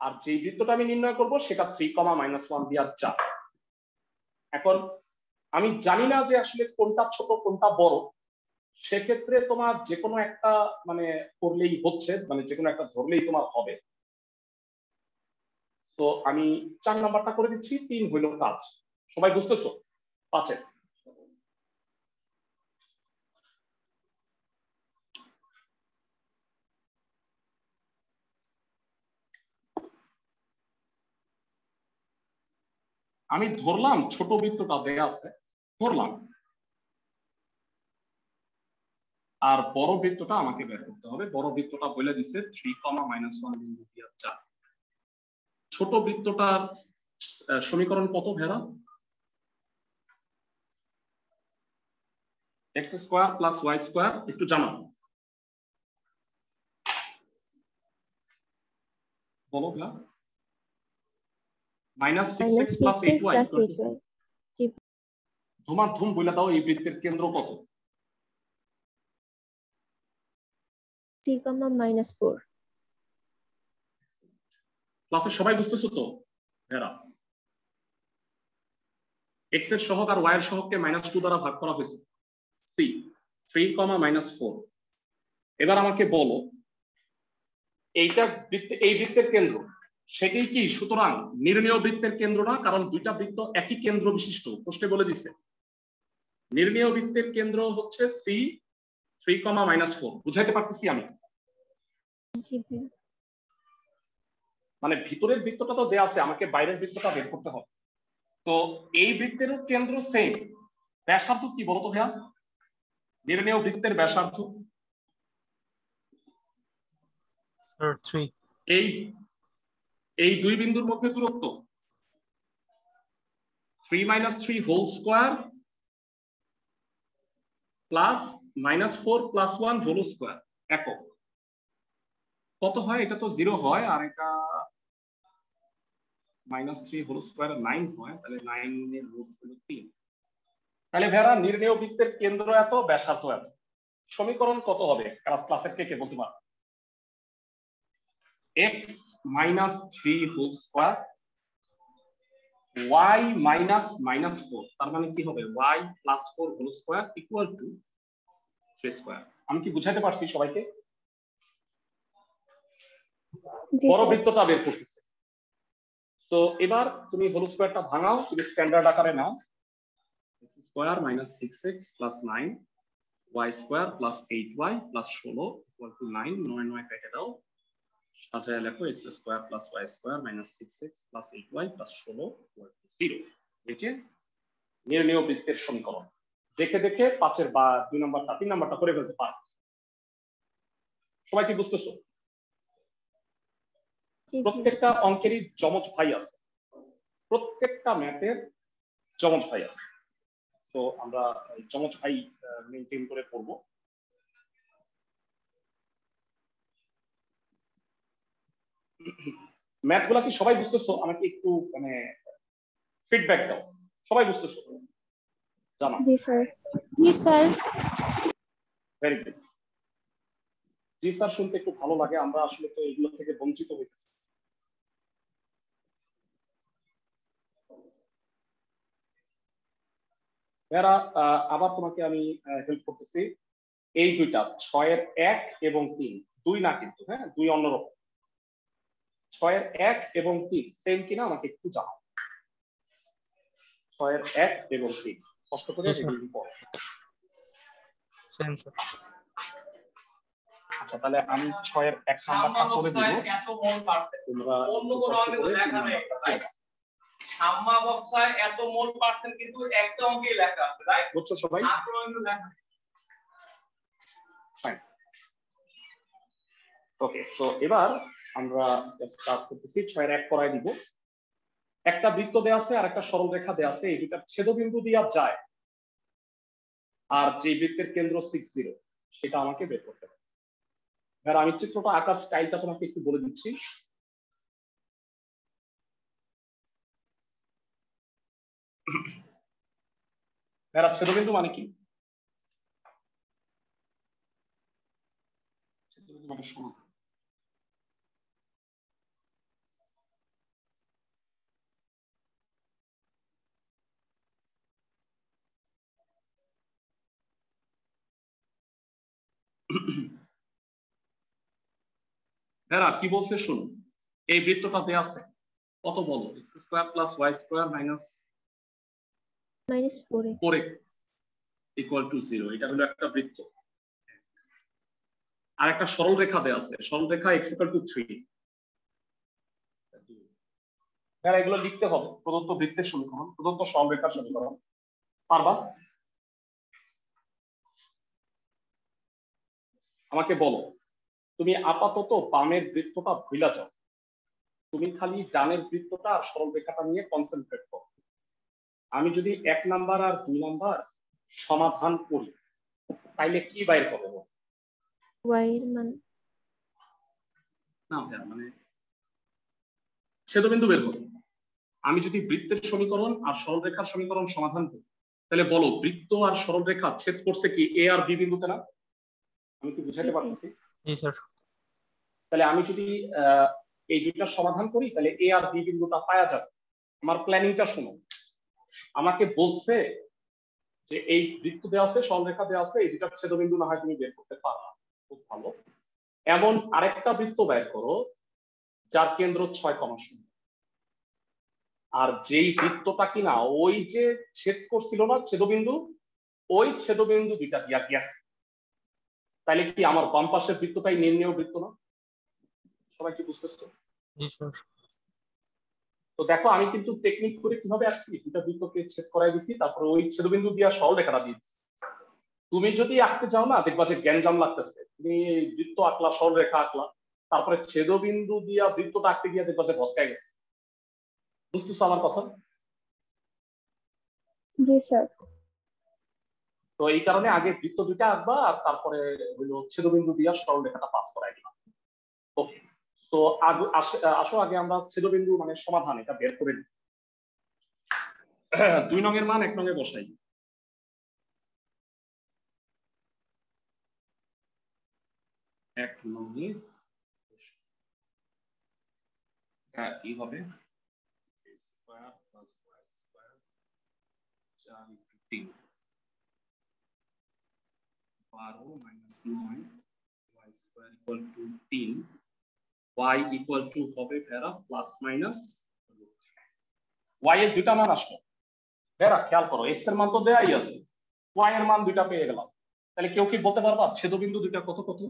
আর যেই বৃত্তটা আমি নির্ণয় করব সেটা 3, -1 দিয়া 4। এখন আমি জানি না যে আসলে কোনটা ছোট কোনটা বড়, সেক্ষেত্রে তোমার যে কোনো একটা মানে করলেই হচ্ছে, মানে যে কোনো একটা ধরলেই তোমার হবে। তো আমি 4 নাম্বারটা করে দিচ্ছি, 3 হইল কাজ। সবাই বুঝতেছো? 5-এর আমি ধরলাম ছোট বৃত্তটা দেয়া আছে, ধরলাম, আর বড় বৃত্তটা আমাকে বের করতে হবে। বড় বৃত্তটা বলে দিছে 3, -1 বিন্দু দিয়া 4। ছোট বৃত্তটার সমীকরণ কত ভেরা? x square plus Y square, একটু জানো বলো ভেরা। -6x plus 8y। ধুমাধুম বলে দাও এই বৃত্তের কেন্দ্র কত? 3, -4। ক্লাসে সবাই বুঝতেছো তো ভেরা? x এর সহগ আর y এর সহগকে -2 দ্বারা ভাগ করা হয়েছে। c 3, -4। এবার আমাকে বলো এইটা এই বৃত্তের কেন্দ্র, সেটি কি সুতরাং নির্ণেয় বৃত্তের কেন্দ্র না? কারণ দুইটা বৃত্ত একই কেন্দ্র বিশিষ্ট, প্রশ্নে বলে দিছে। নির্ণেয় বৃত্তের কেন্দ্র হচ্ছে c 3, বুঝাইতে পারতেছি আমি? মানে ভিতরের বৃত্তটা তো দেয়া আছে, আমাকে বাইরের বৃত্তটা বের করতে হবে। তো এই বৃত্তেরও কেন্দ্র সেম। ব্যাসার্ধ কি বলতো ভাইয়া? নির্ণেয় বৃত্তের ব্যাসার্ধ স্যার 3। এই দুই বিন্দুর মধ্যে দূরত্ব 3 - 3 whole square plus -4 + 1 whole square একক। কত হয়? এটা তো 0 হয়, আর এটা -3 হোল স্কয়ার 9 হয়, তাহলে 9 এর রুট হলো 3। তাহলে ভেরা নির্ণেয় বৃত্তের কেন্দ্র এত, ব্যাসার্ধ এত। সমীকরণ কত হবে ক্লাসের কে বলতে পারো? x - 3 হোল স্কয়ার y -4, তার মানে কি হবে? y + 4 whole square equal to 3 square. আমি কি বুঝাতে পারছি সবাইকে? বড় বৃত্তটা বের করতেছে। তো এবার তুমি হোল স্কয়ারটা ভাঙাও, তুমি স্ট্যান্ডার্ড আকারে নাও। x square -6x + 9 y square + 8y + 16 equal to 9। 9 9 কেটে দাও, সাজায় লেখো x square + y square -6x + 8y + 16 equal to 0, which is নির্ণেয় বৃত্তের সমীকরণ। দেখে দেখে 5-এর বা 2 নাম্বারটা 3 নাম্বারটা করে ফেলতে পারো। সবাই কি বুঝতেছো? প্রত্যেকটা অঙ্কেরই যমজ ভাই আছে, প্রত্যেকটা ম্যাথের যমজ ভাই আছে। তো আমরা যমজ ভাই মেইনটেইন করে পড়বো। ম্যাথগুলা কি সবাই বুঝতেছো? আমাকে একটু মানে ফিডব্যাক দাও। সবাই বুঝতেছো? জানা? জি স্যার। জি স্যার। Very good. জি স্যার শুনতে একটু ভালো লাগে, আমরা আসলে তো এগুলো থেকে বঞ্চিত হইতেছি। এরা আবার তোমাকে আমি হেল্প করতেছি। এই দুইটা 6 এর 1 এবং 3 দুই না কিন্তু, হ্যাঁ, দুই অন্যরকম। 6 এর 1 এবং 3 সেম কিনা আমাকে একটু জানাও। 6 এর 1 এবং 3 কষ্ট করে রেডি করো। Same sir. আচ্ছা, তাহলে আমি 6 এর 1 নাম্বারটা করে দিব। এত মোল পার্সেন্ট তোমরা অন্য কোনো অঙ্কে তো লেখা নেই, রাইট? সাম্যাবস্থায় এত মোল পার্সেন্ট কিন্তু একটা অঙ্কে লেখা আছে, রাইট? বুঝছো সবাই? আপনারা কিন্তু লেখা নেই। ফাইন। ওকে, সো এবার আমরা স্টার্ট করতেছি। 6 এর 1 করাই দিব। একটা বৃত্ত দেয়া আছে আর একটা সরল রেখা দেয়া আছে, এই দুইটা ছেদবিন্দু দিয়া যায়, আর যে বৃত্তের কেন্দ্র 60 সেটা আমাকে বের করতে হবে। এবার আমি চিত্রটা আঁকার স্টাইলটা তোমাকে একটু বলে দিচ্ছি। এরা ছেদবিন্দু মানে কি? ছেদবিন্দু মানে সমাধান। এরা কি বলছে শুনুন, এই বৃত্তটা দেয়া আছে, কত বলো? x square plus y square minus 4x equal to 0। এটা হলো একটা বৃত্ত। আর একটা সরল রেখা দেয়া আছে, সরল রেখা x ইকুয়াল টু 3। এরা এগুলো লিখতে হবে, প্রদত্ত বৃত্তের সমীকরণ, প্রদত্ত সরল রেখার সমীকরণ। পারবা? আমাকে বলো, তুমি আপাতত বামের বৃত্তটা ভুলা যাও, তুমি খালি ডানের বৃত্তটা আর সরল রেখাটা নিয়ে কনসেন্ট্রেট করো। আমি যদি 1 নাম্বার আর 2 নাম্বার সমাধান করি তাইলে কি বাইর হবে? y এর মান না মানে ছেদবিন্দু বের হবে। আমি যদি বৃত্তের সমীকরণ আর সরল রেখার সমীকরণ সমাধান করি তাহলে বলো, বৃত্ত আর সরল রেখা ছেদ করছে কি এ আর বি বিন্দুতে না? আমি কি বুঝাতে পারতেছি? জি স্যার। তাহলে আমি যদি এই দুইটা সমাধান করি তাহলে এ আর বি বিন্দুটা পাওয়া যাবে। আমার প্ল্যানিংটা শোনো, আমাকে বলছে যে এই বৃত্ত দেওয়া আছে, সরলরেখা দেওয়া আছে, এই দুইটা ছেদবিন্দু না হয় তুমি বের করতে পারো। খুব ভালো। এমন আরেকটা বৃত্ত বের করো যার কেন্দ্র 6,0, আর যেই বৃত্তটা কিনা ওই যে ছেদ করছিল না ছেদবিন্দু, ওই ছেদবিন্দু দুইটা দিয়া গেছে। তাইলে কি আমার বাম পাশের বৃত্তটাই নির্ণেয় বৃত্ত না? সবাই কি বুঝতেছো? জি স্যার। তো দেখো, আমি কিন্তু টেকনিক করে কিভাবে আসছি, দুটা বৃত্তকে ছেদ করাই দিছি, তারপরে ওই ছেদবিন্দু দিয়া সরল রেখাটা দিয়ে দিছি। তুমি যদি আঁকতে যাও না, দেখবা যে গ্যাঞ্জাম লাগতেছে। তুমি বৃত্ত আঁকলা, সরল রেখা আঁকলা, তারপরে ছেদবিন্দু দিয়া বৃত্তটা আঁকতে গিয়ে দেখবা যে ভস্কায় গেছে। বুঝতেছো আমার কথা? জি স্যার। তো এই কারণে আগে বৃত্ত দুইটা আঁকবা আর তারপরে হইলো ছেদবিন্দু দিয়া সরল রেখাটা পাস করাই দিবা। ওকে, তো আসো আগে আমরা ছেদবিন্দু মানে সমাধান এটা বের করে নিই। 2 নংয়ের মান 1 নংয়ে বসাই। কি হবে? Square plus y square 4 × 3 12 minus 9 y square equal to 3। y equal to হবে ভেরা প্লাস মাইনাস y এর দুইটা মান আসলো। ভেরা খেয়াল করো, x এর মান তো দেয়াই আছে, y এর মান দুইটা পেয়ে গেলাম। তাহলে কেউ কি বলতে পারবা ছেদবিন্দু দুইটা কত কত?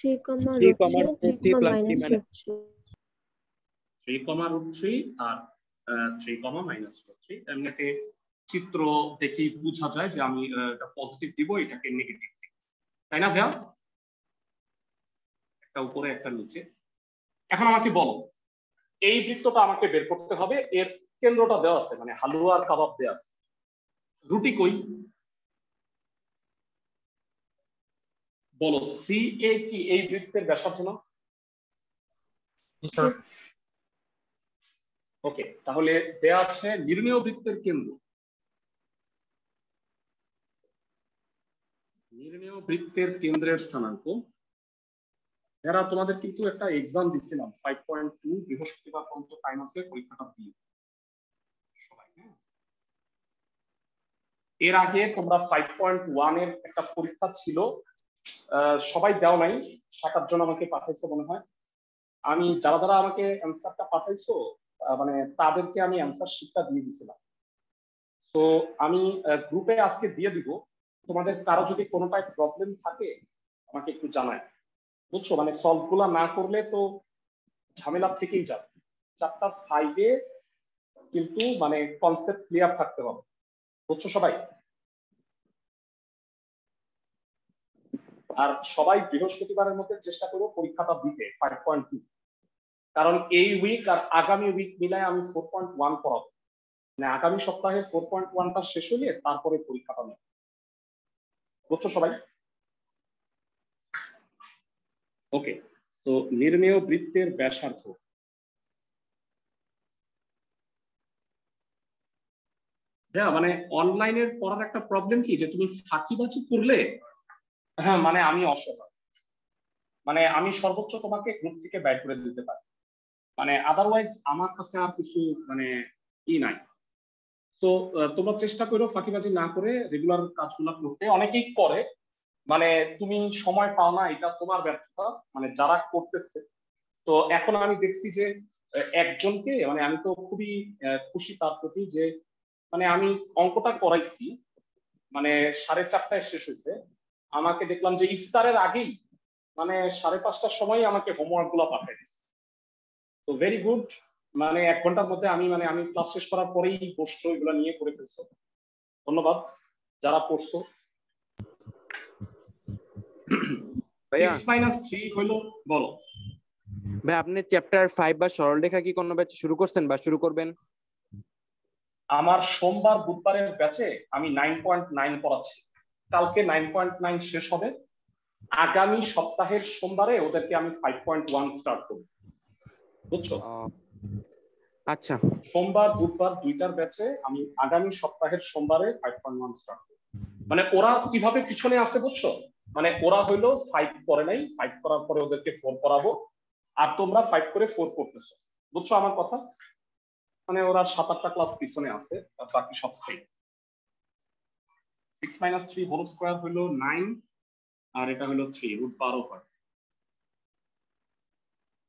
3,√3 আর 3,-√3। এমনিতে চিত্র দেখি বোঝা যায় যে আমি এটা পজিটিভ দিব, এটাকে নেগেটিভ দিব, তাই না ভাইয়া? একটা উপরে একটা নিচে। এখন আমাকে বলো, এই বৃত্তটা আমাকে বের করতে হবে, এর কেন্দ্রটা দেওয়া আছে, মানে হালুয়ার কাবাব দেওয়া আছে, রুটি কই? বলো, সি এ কি এই বৃত্তের ব্যাসার্ধ না? জি স্যার। ওকে, তাহলে দেয়া আছে নির্ণেয় বৃত্তের কেন্দ্র। নির্ণেয় বৃত্তের কেন্দ্রের স্থানাঙ্ক। এরা তোমাদের কিন্তু একটা এক্সাম দিছিলাম 5.2, বৃহস্পতিবার পর্যন্ত টাইম আছে, পরীক্ষাটা দিও সবাই। হ্যাঁ, এর আগে তোমরা 5.1 এর একটা পরীক্ষা ছিল, সবাই দাও নাই, 7-8 জন আমাকে পাঠাইছো মনে হয়। আমি যারা যারা আমাকে অ্যান্সারটা পাঠাইছো মানে তাদেরকে আমি অ্যান্সার শিটটা দিয়ে দিয়েছিলাম। তো আমি গ্রুপে আজকে দিয়ে দিব, তোমাদের কারো যদি কোনোটাই প্রবলেম থাকে আমাকে একটু জানায়, বুঝছো? মানে সলভ গুলা না করলে তো ঝামেলা থেকেই যাবে। চ্যাপ্টার 5 এ কিন্তু মানে কনসেপ্ট ক্লিয়ার থাকতে হবে, বুঝছো সবাই? আর সবাই বৃহস্পতিবারের মধ্যে চেষ্টা করো পরীক্ষাটা দিতে 5.2, কারণ এই উইক আর আগামী উইক মিলায় আমি 4.1 পড়াবো। মানে আগামী সপ্তাহে 4.1টা শেষ হলে তারপরে পরীক্ষাটা নেব, বুঝছো সবাই? ওকে, তো নির্মেয় বৃত্তের ব্যাসার্ধ। হ্যাঁ, মানে অনলাইনের পড়ার একটা প্রবলেম কি যে তুমি ফাঁকিবাজি করলে, হ্যাঁ মানে আমি অসহায়, মানে আমি সর্বোচ্চ তোমাকে গ্রুপ থেকে বাইর করে দিতে পারি, মানে আদারওয়াইজ আমার কাছে আর কিছু মানে ই নাই। তো তোমরা চেষ্টা করো ফাঁকিবাজি না করে রেগুলার কাজগুলো করতে। অনেকেই করে, মানে তুমি সময় পাও না, এটা তোমার ব্যর্থতা, মানে যারা করতেছে। তো এখন আমি দেখছি যে একজনকে, মানে আমি তো খুবই খুশি তার প্রতি যে মানে আমি অঙ্কটা করাইছি, মানে 4:30টায় শেষ হয়েছে, আমাকে দেখলাম যে ইফতারের আগেই মানে 5:30টার সময় আমাকে হোমওয়ার্ক গুলো পাঠিয়ে দিচ্ছে। তো ভেরি গুড, মানে 1 ঘন্টার মধ্যে আমি আমি ক্লাস শেষ করার পরেই বসছো এগুলো নিয়ে করে ফেলছো। ধন্যবাদ যারা পড়ছো। 6 - 3 হলো, বলো ভাই আপনি চ্যাপ্টার 5 বা সরলরেখা কি কোন ব্যাচ শুরু করছেন বা শুরু করবেন? আমার সোমবার বুধবারের ব্যাচে আমি 9.9 পড়াচ্ছি, কালকে 9.9 শেষ হবে, আগামী সপ্তাহের সোমবারে ওদেরকে আমি 5.1 স্টার্ট করব, বুঝছো? আচ্ছা, সোমবার বুধবার দুইটার ব্যাচে আমি আগামী সপ্তাহের সোমবারে 5.1 স্টার্ট করব। মানে ওরা কিভাবে পিছনে আসছে বুঝছো? মানে ওরা হইলো 5 করে নাই, 5 করার পরে ওদেরকে 4 করাবো, আর তোমরা 5 করে 4 করতেছো, বুঝছো আমার কথা? মানে ওরা 7-8টা ক্লাস পিছনে আছে, আর বাকি সব সেম। 6 - 3 হোল স্কয়ার হলো 9, আর এটা হলো 3 √12 হয়।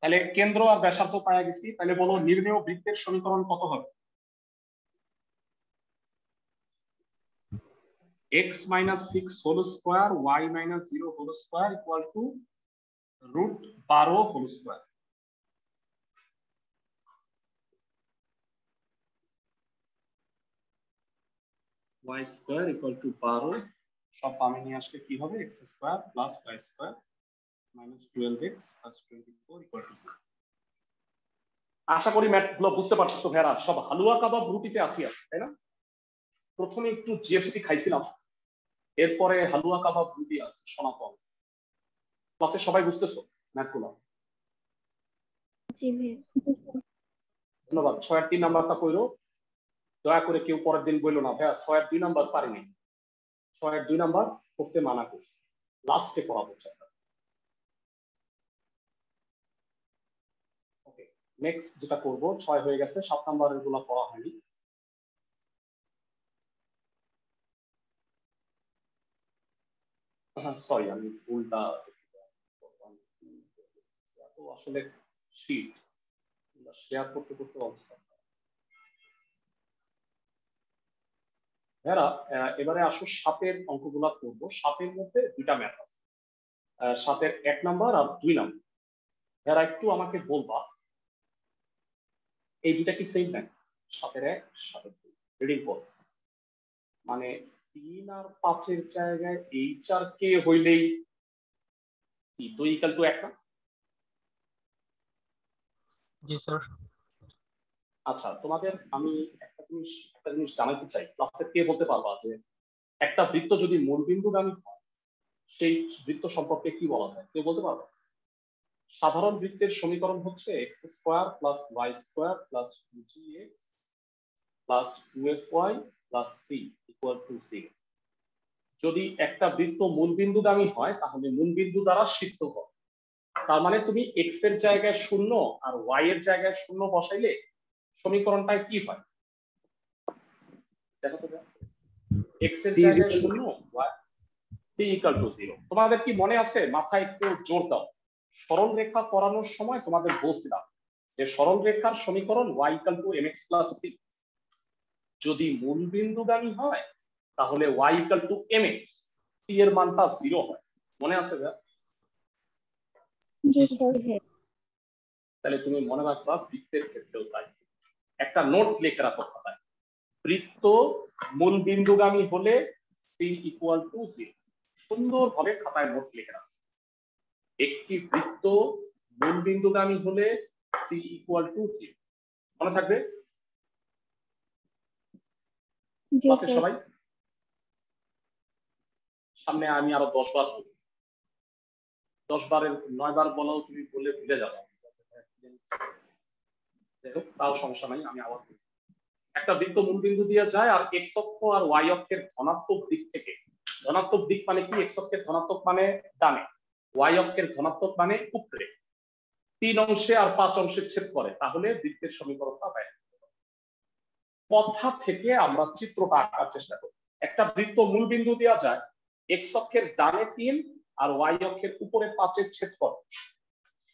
তাহলে কেন্দ্র আর ব্যাসার্ধ পাওয়া গেছি, তাহলে বলো নির্ণেয় বৃত্তের সমীকরণ কত হবে? x - 6 whole square y - 0 whole square equal to √12 whole square. y square equal to 12, সব বামে নিয়ে আসলে কি হবে? x square plus y square minus 12x plus 24 equal to 0। আশা করি ম্যাথ গুলো বুঝতে পারছো ভেরা, সব হালুয়া কাবাব রুটিতে আসি আছে, তাই না? প্রথমে একটু জিএফসি খাইছিলাম, এরপরে হালুয়া কাবাব রুটি আছে সনাতন। ক্লাসে সবাই বুঝতেছো ম্যাথ গুলো? জি ভাই। ধন্যবাদ। 6 আর 3 নাম্বারটা কইরো, দয়া করে কেউ পরের দিন বললো না ভাইয়া 6 আর 2 নাম্বার পারিনি। 6 আর 2 নাম্বার করতে মানা করছি, লাস্টে পড়াবো চ্যাপ্টার। ওকে, নেক্সট যেটা করব, 6 হয়ে গেছে, 7 নাম্বারের গুলো পড়া হয়নি। হ্যাঁ সরি, আমি ভুলটা আসলে শীট শেয়ার করতে করতে অবস্থা। এরা এবারে আসো 7-এর অঙ্কগুলা করবো। 7-এর মধ্যে দুইটা ম্যাথ আছে, 7-এর 1 নাম্বার আর 2 নাম্বার। এরা একটু আমাকে বলবা এই দুইটা কি সেম ম্যাথ? 7-এর 1 7-এর 2 রিডিং করো, মানে 3 আর 5-এর জায়গায় এইচ আর কে হইলেই কি 2 ইকুয়াল টু 1 না? জি স্যার। আচ্ছা, তোমাদের আমি একটা জিনিস জানাতে চাই, ক্লাসে কে বলতে পারবা যে একটা বৃত্ত যদি মূলবিন্দুগামী হয় সেই বৃত্ত সম্পর্কে কি বলা যায়? কেউ বলতে পারবে? সাধারণ বৃত্তের সমীকরণ হচ্ছে x square plus y square plus 2gx plus 2fy plus c equal to 0। যদি একটা বৃত্ত মূলবিন্দুগামী হয় তাহলে মূলবিন্দু দ্বারা সিদ্ধ হয়, তার মানে তুমি এক্স এর জায়গায় 0 আর ওয়াই এর জায়গায় 0 বসাইলে সমীকরণটায় কি হয় দেখো তো। এক্স এর জায়গায় 0 y c ইকুয়াল টু 0। তোমাদের কি মনে আছে, মাথায় একটু জোর দাও, সরল রেখা করানোর সময় তোমাদের বলছিলাম যে সরল রেখার সমীকরণ y equal to mx plus c, যদি মূল বিন্দুগামী হয় তাহলে y equal to mx, c এর মানটা 0 হয়। মনে আছে ভাই? জি স্যার। তাহলে তুমি মনে রাখবা বৃত্তের ক্ষেত্রেও তাই। একটা নোট লিখে রাখো খাতায়, বৃত্ত মূল বিন্দুগামী হলে c ইকুয়াল টু 0। সুন্দরভাবে খাতায় নোট লিখে রাখো, একটি বৃত্ত মূল বিন্দুগামী হলে c ইকুয়াল টু 0। মনে থাকবে? জি ক্লাসে স্যার। সবাই সামনে আমি আরো 10 বার বলবো, 10 বারের 9 বার বলাও তুমি বলে ভুলে যাবে, তাও সমস্যা নাই, আমি আবার বলবো। একটা বৃত্ত মূল বিন্দু দিয়ে যায় আর এক্স অক্ষ আর ওয়াই অক্ষের ধনাত্মক দিক থেকে, ধনাত্মক দিক মানে কি, এক্স অক্ষের ধনাত্মক মানে ডানে, ওয়াই অক্ষের ধনাত্মক মানে উপরে, 3 অংশে আর 5 অংশে ছেদ করে, তাহলে বৃত্তের সমীকরণটা পাই। কথা থেকে আমরা চিত্রটা আঁকার চেষ্টা করি। একটা বৃত্ত মূল বিন্দু দেওয়া যায়, এক্স অক্ষের ডানে 3 আর ওয়াই অক্ষের উপরে 5 এর ছেদ করে,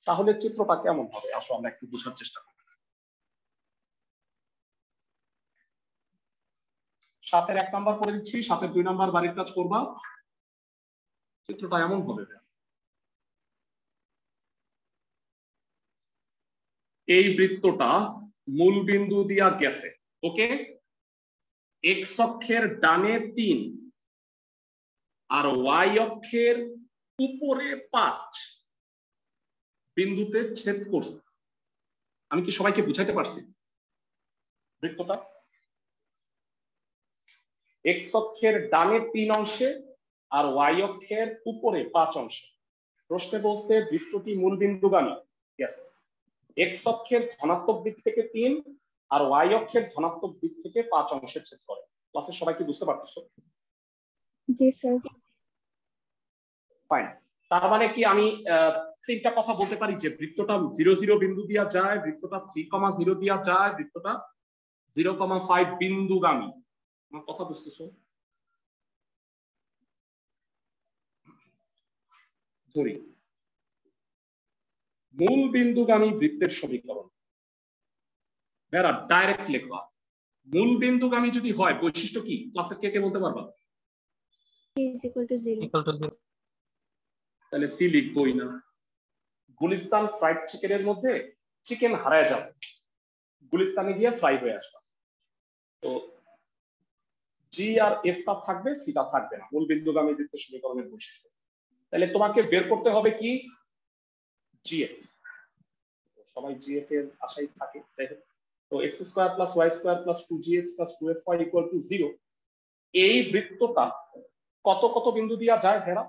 তাহলে চিত্রটা কেমন হবে আসো আমরা একটু বোঝার চেষ্টা করি। 7 এর 1 নাম্বার করে দিচ্ছি, 7 এর 2 নাম্বার বাড়ির কাজ করবা। চিত্রটা এমন হবে, এই বৃত্তটা মূল বিন্দু দিয়া গেছে, ওকে, এক্স অক্ষের ডানে 3 আর ওয়াই অক্ষের উপরে 5 বিন্দুতে ছেদ করছে। আমি কি সবাইকে বুঝাইতে পারছি? বৃত্তটা এক্স অক্ষের ডানে 3 অংশে আর ওয়াই অক্ষের উপরে 5 অংশে। প্রশ্নে বলছে বৃত্তটি মূল বিন্দুগামী, গেছে এক্স অক্ষের ধনাত্মক দিক থেকে 3 আর ওয়াই অক্ষের ধনাত্মক দিক থেকে 5 অংশে ছেদ করে। ক্লাসে সবাই কি বুঝতে পারতেছো? জি স্যার। ফাইন। তার মানে কি আমি 3টা কথা বলতে পারি যে বৃত্তটা 0 0 বিন্দু দিয়া যায়, বৃত্তটা 3,0 দিয়া যায়, বৃত্তটা 0,5 বিন্দুগামী। আমার কথা বুঝতেছো? ধরি মূল বিন্দুগামী বৃত্তের সমীকরণ, বেরা ডাইরেক্ট লেখা। মূল বিন্দুগামী যদি হয় বৈশিষ্ট্য কি, ক্লাসের কে কে বলতে পারবা? is equal to 0. equal to 0 তাহলে সি লিখবই না। গুলিস্তান ফ্রাইড চিকেনের মধ্যে চিকেন হারায় যাবে, গুলিস্তানে গিয়ে ফ্রাই হয়ে আসবে, তো জি আর এফ টা থাকবে, সিটা থাকবে না, মূল বিন্দুগামী বৃত্তের সমীকরণের বৈশিষ্ট্য। তাহলে তোমাকে বের করতে হবে কি, জিএফ। সবাই জিএফ এর আশায় থাকে, যাই হোক। তো x square plus y square plus 2gx plus 2fy equal to 0। এই বৃত্তটা কত কত বিন্দু দিয়া যায় ভেরা?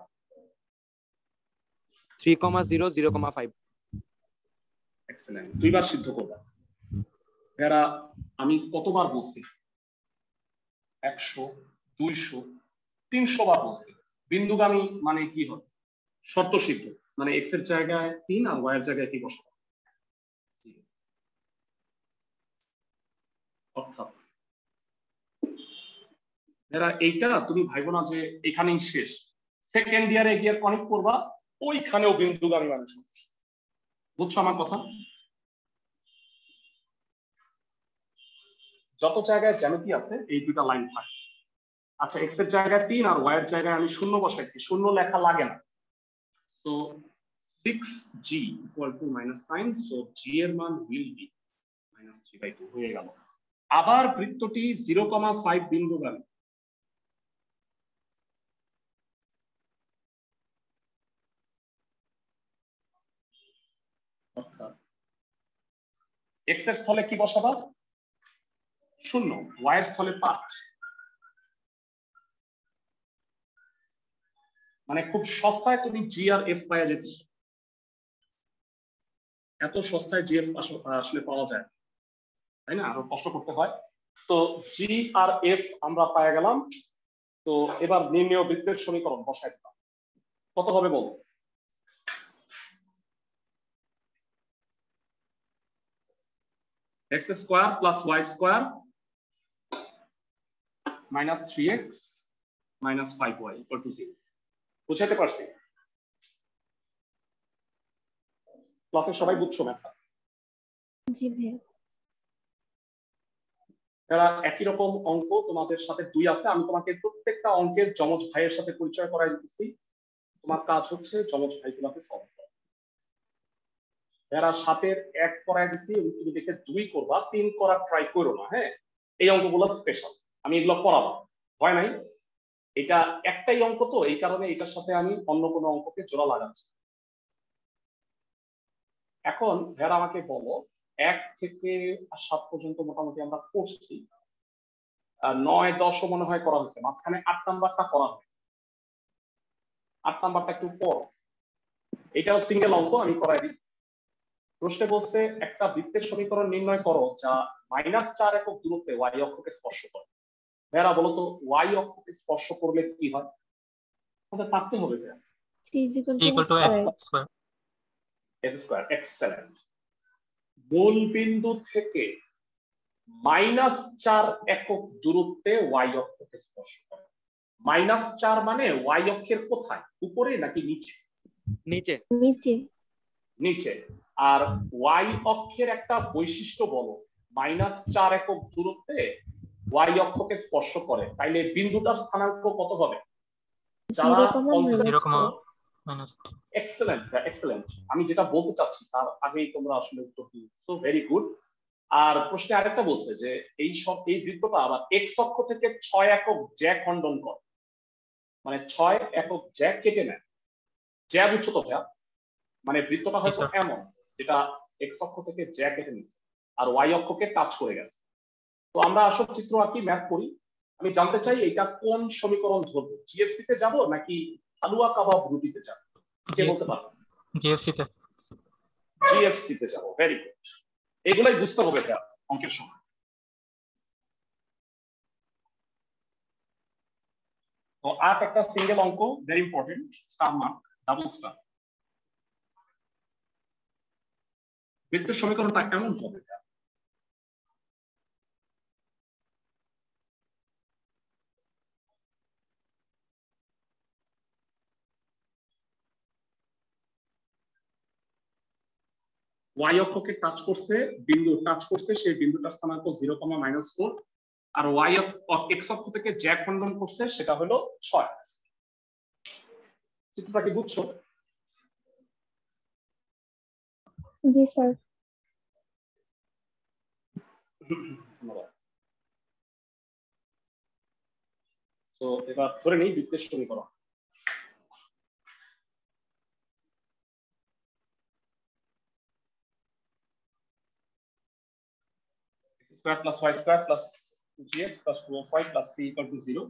3,0 0,5। এক্সেলেন্ট, দুইবার সিদ্ধ করবা ভেরা। আমি কতবার বলছি? 100, 200, 300 বার বলছি। বিন্দুগামী মানে কি হয়? শর্ত সিদ্ধ, মানে এক্স এর জায়গায় 3 আর ওয়াই এর জায়গায় কি বসাবো? অর্থাৎ এরা এইটা তুমি ভাইবো না যে এখানেই শেষ, সেকেন্ড ইয়ারে গিয়ে কানেক্ট করবা, ওইখানেও বিন্দুগামী মানুষ। বুঝছো আমার কথা? যত জায়গায় জ্যামিতি আছে এই দুটা লাইন থাকে। আচ্ছা, এক্স এর জায়গায় 3 আর ওয়াই এর জায়গায় আমি 0 বসাইছি, 0 লেখা লাগে না। তো 6g equal to -9, so g এর মান উইল বি -3/2 হয়ে গেল। আবার বৃত্তটি 0,5 বিন্দুগামী। অর্থাৎ এক্স এর স্থলে কি বসাবা? 0, ওয়াই এর স্থলে 5। মানে খুব সস্তায় তুমি জি আর এফ পাওয়া যেতেছ, এত সস্তায় জি এফ আসলে পাওয়া যায়, তাই না? আরো কষ্ট করতে হয়। তো জি আর এফ আমরা পাওয়া গেলাম। তো এবার নির্ণেয় বৃত্তের সমীকরণ বসাই দিলাম। কত হবে বল? X square plus y square minus 3x minus 5y equal to 0 বুঝাইতে পারছি ক্লাসে সবাই বুঝছো ম্যাথটা জি ভাইয়া এরা একই রকম অঙ্ক তোমাদের সাথে 2 আছে আমি তোমাকে প্রত্যেকটা অঙ্কের যমজ ভাইয়ের সাথে পরিচয় করাই দিতেছি তোমার কাজ হচ্ছে যমজ ভাইগুলোকে সলভ করা এরা 7-এর 1 করাই দিছি এবং তুমি দেখে 2 করবা 3 করার ট্রাই করো না হ্যাঁ এই অঙ্কগুলো স্পেশাল আমি এগুলো পড়াবো হয় নাই এটা একটাই অঙ্ক তো এই কারণে এটার সাথে আমি অন্য কোনো অঙ্ককে জোড়া লাগাচ্ছি এখন ভেড়া আমাকে বলো 1 থেকে 7 পর্যন্ত মোটামুটি আমরা করছি 9-10 মনে হয় করা হয়েছে মাঝখানে 8 নাম্বারটা করা হয় 8 নাম্বারটা একটু পর এটাও সিঙ্গেল অঙ্ক আমি করাই দিই প্রশ্নে বলছে একটা বৃত্তের সমীকরণ নির্ণয় করো যা -4 একক দূরত্বে y অক্ষকে স্পর্শ করে ভেড়া বলো তো y অক্ষকে স্পর্শ করলে কি হয় আমাদের পারতে হবে ভেড়া equal to s square s square excellent মূল বিন্দু থেকে -4 একক দূরত্বে y অক্ষকে স্পর্শ করে -4 মানে y অক্ষের কোথায় উপরে নাকি নিচে নিচে নিচে নিচে আর y অক্ষের একটা বৈশিষ্ট্য বলো -4 একক দূরত্বে y অক্ষকে স্পর্শ করে তাইলে বিন্দুটার স্থানাঙ্ক কত হবে যারা 0, এক্সেলেন্ট এক্সেলেন্ট আমি যেটা বলতে চাচ্ছি তার আগেই তোমরা আসলে উত্তর দিও সো ভেরি গুড আর প্রশ্নে আরেকটা বলছে যে এই বৃত্তটা আবার x অক্ষ থেকে 6 একক জ্যা খণ্ডন করে মানে 6 একক জ্যা কেটে নেয় জ্যা বুঝছো তো ভাইয়া মানে বৃত্তটা হয়তো এমন যেটা x অক্ষ থেকে জ্যা কেটে নিছে আর y অক্ষকে টাচ করে গেছে তো আমরা আসল চিত্র আঁকি ম্যাথ করি আমি জানতে চাই এটা কোন সমীকরণ ধরবো জিএফসি তে যাব নাকি হালুয়া কাবাব রুটিতে যাব কে বলতে পারবে GFC তে জিএফসি তে যাব ভেরি গুড এগুলাই বুঝতে হবে ভাইয়া অঙ্কের সময় তো 8 একটা সিঙ্গেল অঙ্ক very important star mark double star বৃত্তের সমীকরণটা কেমন হবে y অক্ষকে টাচ করছে বিন্দু টাচ করছে সেই বিন্দুটার স্থানাঙ্ক 0, -4 আর y x অক্ষ থেকে জ্যা খণ্ডন করছে সেটা হলো 6 চিত্রটা কি বুঝছো জি স্যার তো এবার ধরে নেই বৃত্তের সমীকরণ x² + y² + gx + 2y + c = 0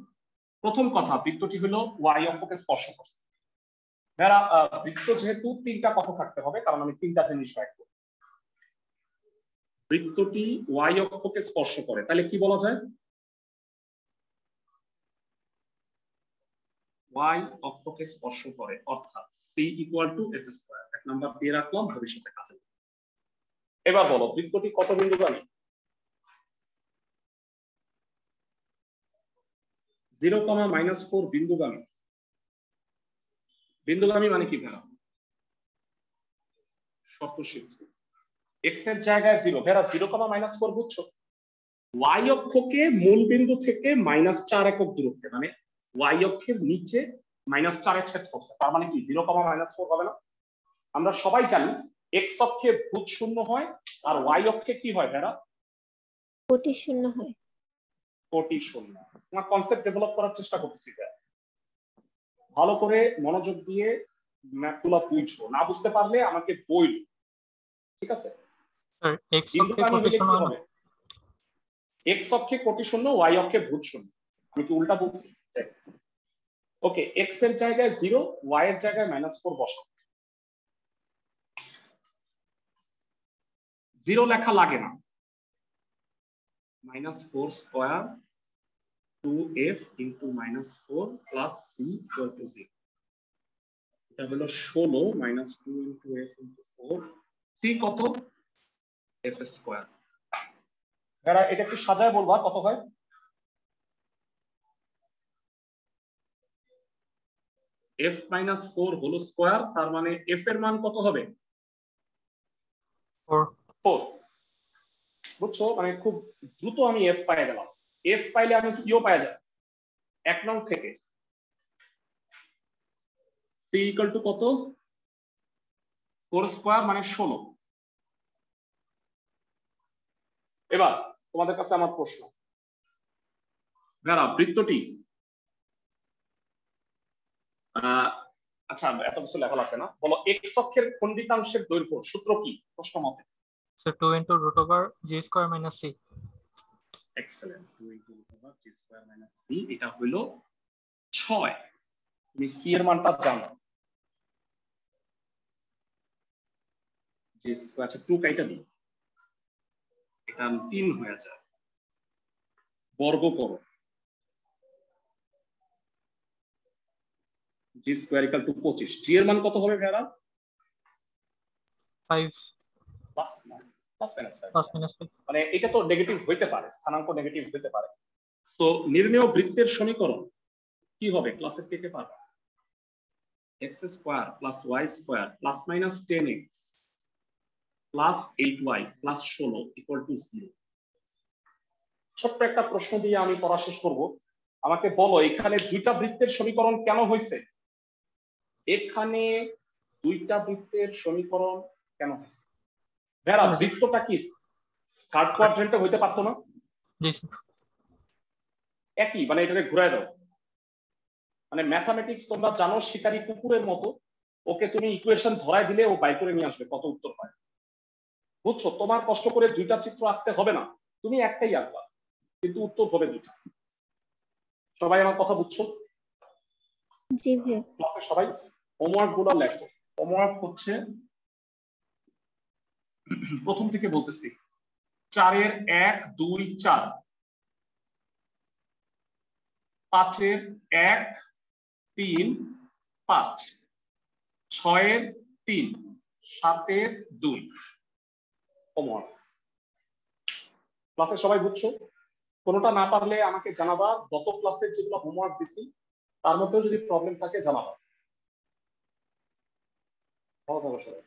প্রথম কথা বৃত্তটি হলো y অক্ষকে স্পর্শ করছে যারা বৃত্ত যেহেতু তিনটা কথা থাকতে হবে কারণ আমি তিনটা জিনিস রাখবো বৃত্তটি y অক্ষকে স্পর্শ করে তাহলে কি বলা যায় y অক্ষকে স্পর্শ করে অর্থাৎ c = f²। এক নাম্বার দিয়ে রাখলাম ভবিষ্যতে কাজে এবার বলো বৃত্তটি কত বিন্দুগামী 0, -4 বিন্দুগামী বিন্দুগামী মানে কি ভেড়া শর্ত সিদ্ধ x এর জায়গায় 0 ভেড়া 0, -4 বুঝছো y অক্ষকে মূল বিন্দু থেকে -4 একক দূরত্বে মানে y অক্ষের নিচে -4 এ ছেদ করছে তার মানে কি 0, -4 হবে না আমরা সবাই জানি x অক্ষে ভূত শূন্য হয় আর y অক্ষে কি হয় ভেড়া কোটি শূন্য হয় কোটি শূন্য তোমার কনসেপ্ট ডেভেলপ করার চেষ্টা করতেছি ভালো করে মনোযোগ দিয়ে ম্যাথগুলো বুঝবো না বুঝতে পারলে আমাকে বই ঠিক আছে স্যার x অক্ষে কোটি শূন্য হবে x অক্ষে কোটি শূন্য y অক্ষে ভূত শূন্য আমি কি উল্টা বলছি ওকে x এর জায়গায় 0 y এর জায়গায় -4 বসাও 0 লেখা লাগে না -4² 2f * -4 + c = 0 এটা হলো 16 -2 * f * 4 c কত f²। এরা এটা একটু সাজায় বলবা কত হয় f মাইনাস 4 হোল স্কয়ার, তার মানে f এর মান কত হবে? 4। বুঝছো, মানে খুব দ্রুত আমি f পেয়ে গেলাম। f পাইলে আমি c ও পেয়ে যাব 1 নং থেকে। c ইকুয়াল টু কত? 4 স্কয়ার মানে 16। এবার তোমাদের কাছে আমার প্রশ্ন, যারা বৃত্তটি আচ্ছা এত কিছু লেখা লাগবে না, বলো x অক্ষের খণ্ডিতাংশের দৈর্ঘ্য সূত্র কি প্রশ্ন মতে? So 2 into root over g square minus c. Excellent, 2 into root over g square minus c, এটা হলো 6। তুমি c এর মানটা জানো, g square আচ্ছা 2 কাইটা দিই, এটা 3 হয়ে যায়, বর্গ করো, g square equal to 25। g এর মান কত হবে ভাইরা? 5 প্লাস মাইনাস 5, 5 মানে এটা তো নেগেটিভ হইতে পারে, স্থানাঙ্ক নেগেটিভ হইতে পারে। তো নির্ণেয় বৃত্তের সমীকরণ কি হবে? ক্লাসের কে পারবে? x square plus y square plus minus 10x plus 8y plus 16 equal to 0। ছোট্ট একটা প্রশ্ন দিয়ে আমি পড়া শেষ করব। আমাকে বলো এখানে দুইটা বৃত্তের সমীকরণ কেন হয়েছে? এখানে দুইটা বৃত্তের সমীকরণ কেন হয়েছে? ভেরা, বৃত্তটা কি থার্ড কোয়াড্রেন্টে হইতে পারতো না? জি একই, মানে এটাকে ঘুরায় দাও। মানে ম্যাথামেটিক্স তোমরা জানো শিকারী কুকুরের মতো, ওকে তুমি ইকুয়েশন ধরায় দিলে ও বাই করে নিয়ে আসবে কত উত্তর হয়। বুঝছো, তোমার কষ্ট করে দুইটা চিত্র আঁকতে হবে না, তুমি একটাই আঁকবা, কিন্তু উত্তর হবে দুইটা। সবাই আমার কথা বুঝছো? জি ভাই। ক্লাসে সবাই হোমওয়ার্ক গুলো লেখো। হোমওয়ার্ক হচ্ছে প্রথম থেকে বলতেছি, 4 এর 1 2 4, 5 এর 1 3 5, 6 এর 3, 7 এর 2। হোমওয়ার্ক ক্লাসে সবাই বুঝছো? কোনোটা না পারলে আমাকে জানাবা, গত ক্লাসে যেগুলো হোমওয়ার্ক দিছি তার মধ্যেও যদি প্রবলেম থাকে জানাবা। ভালো থাকো সবাই।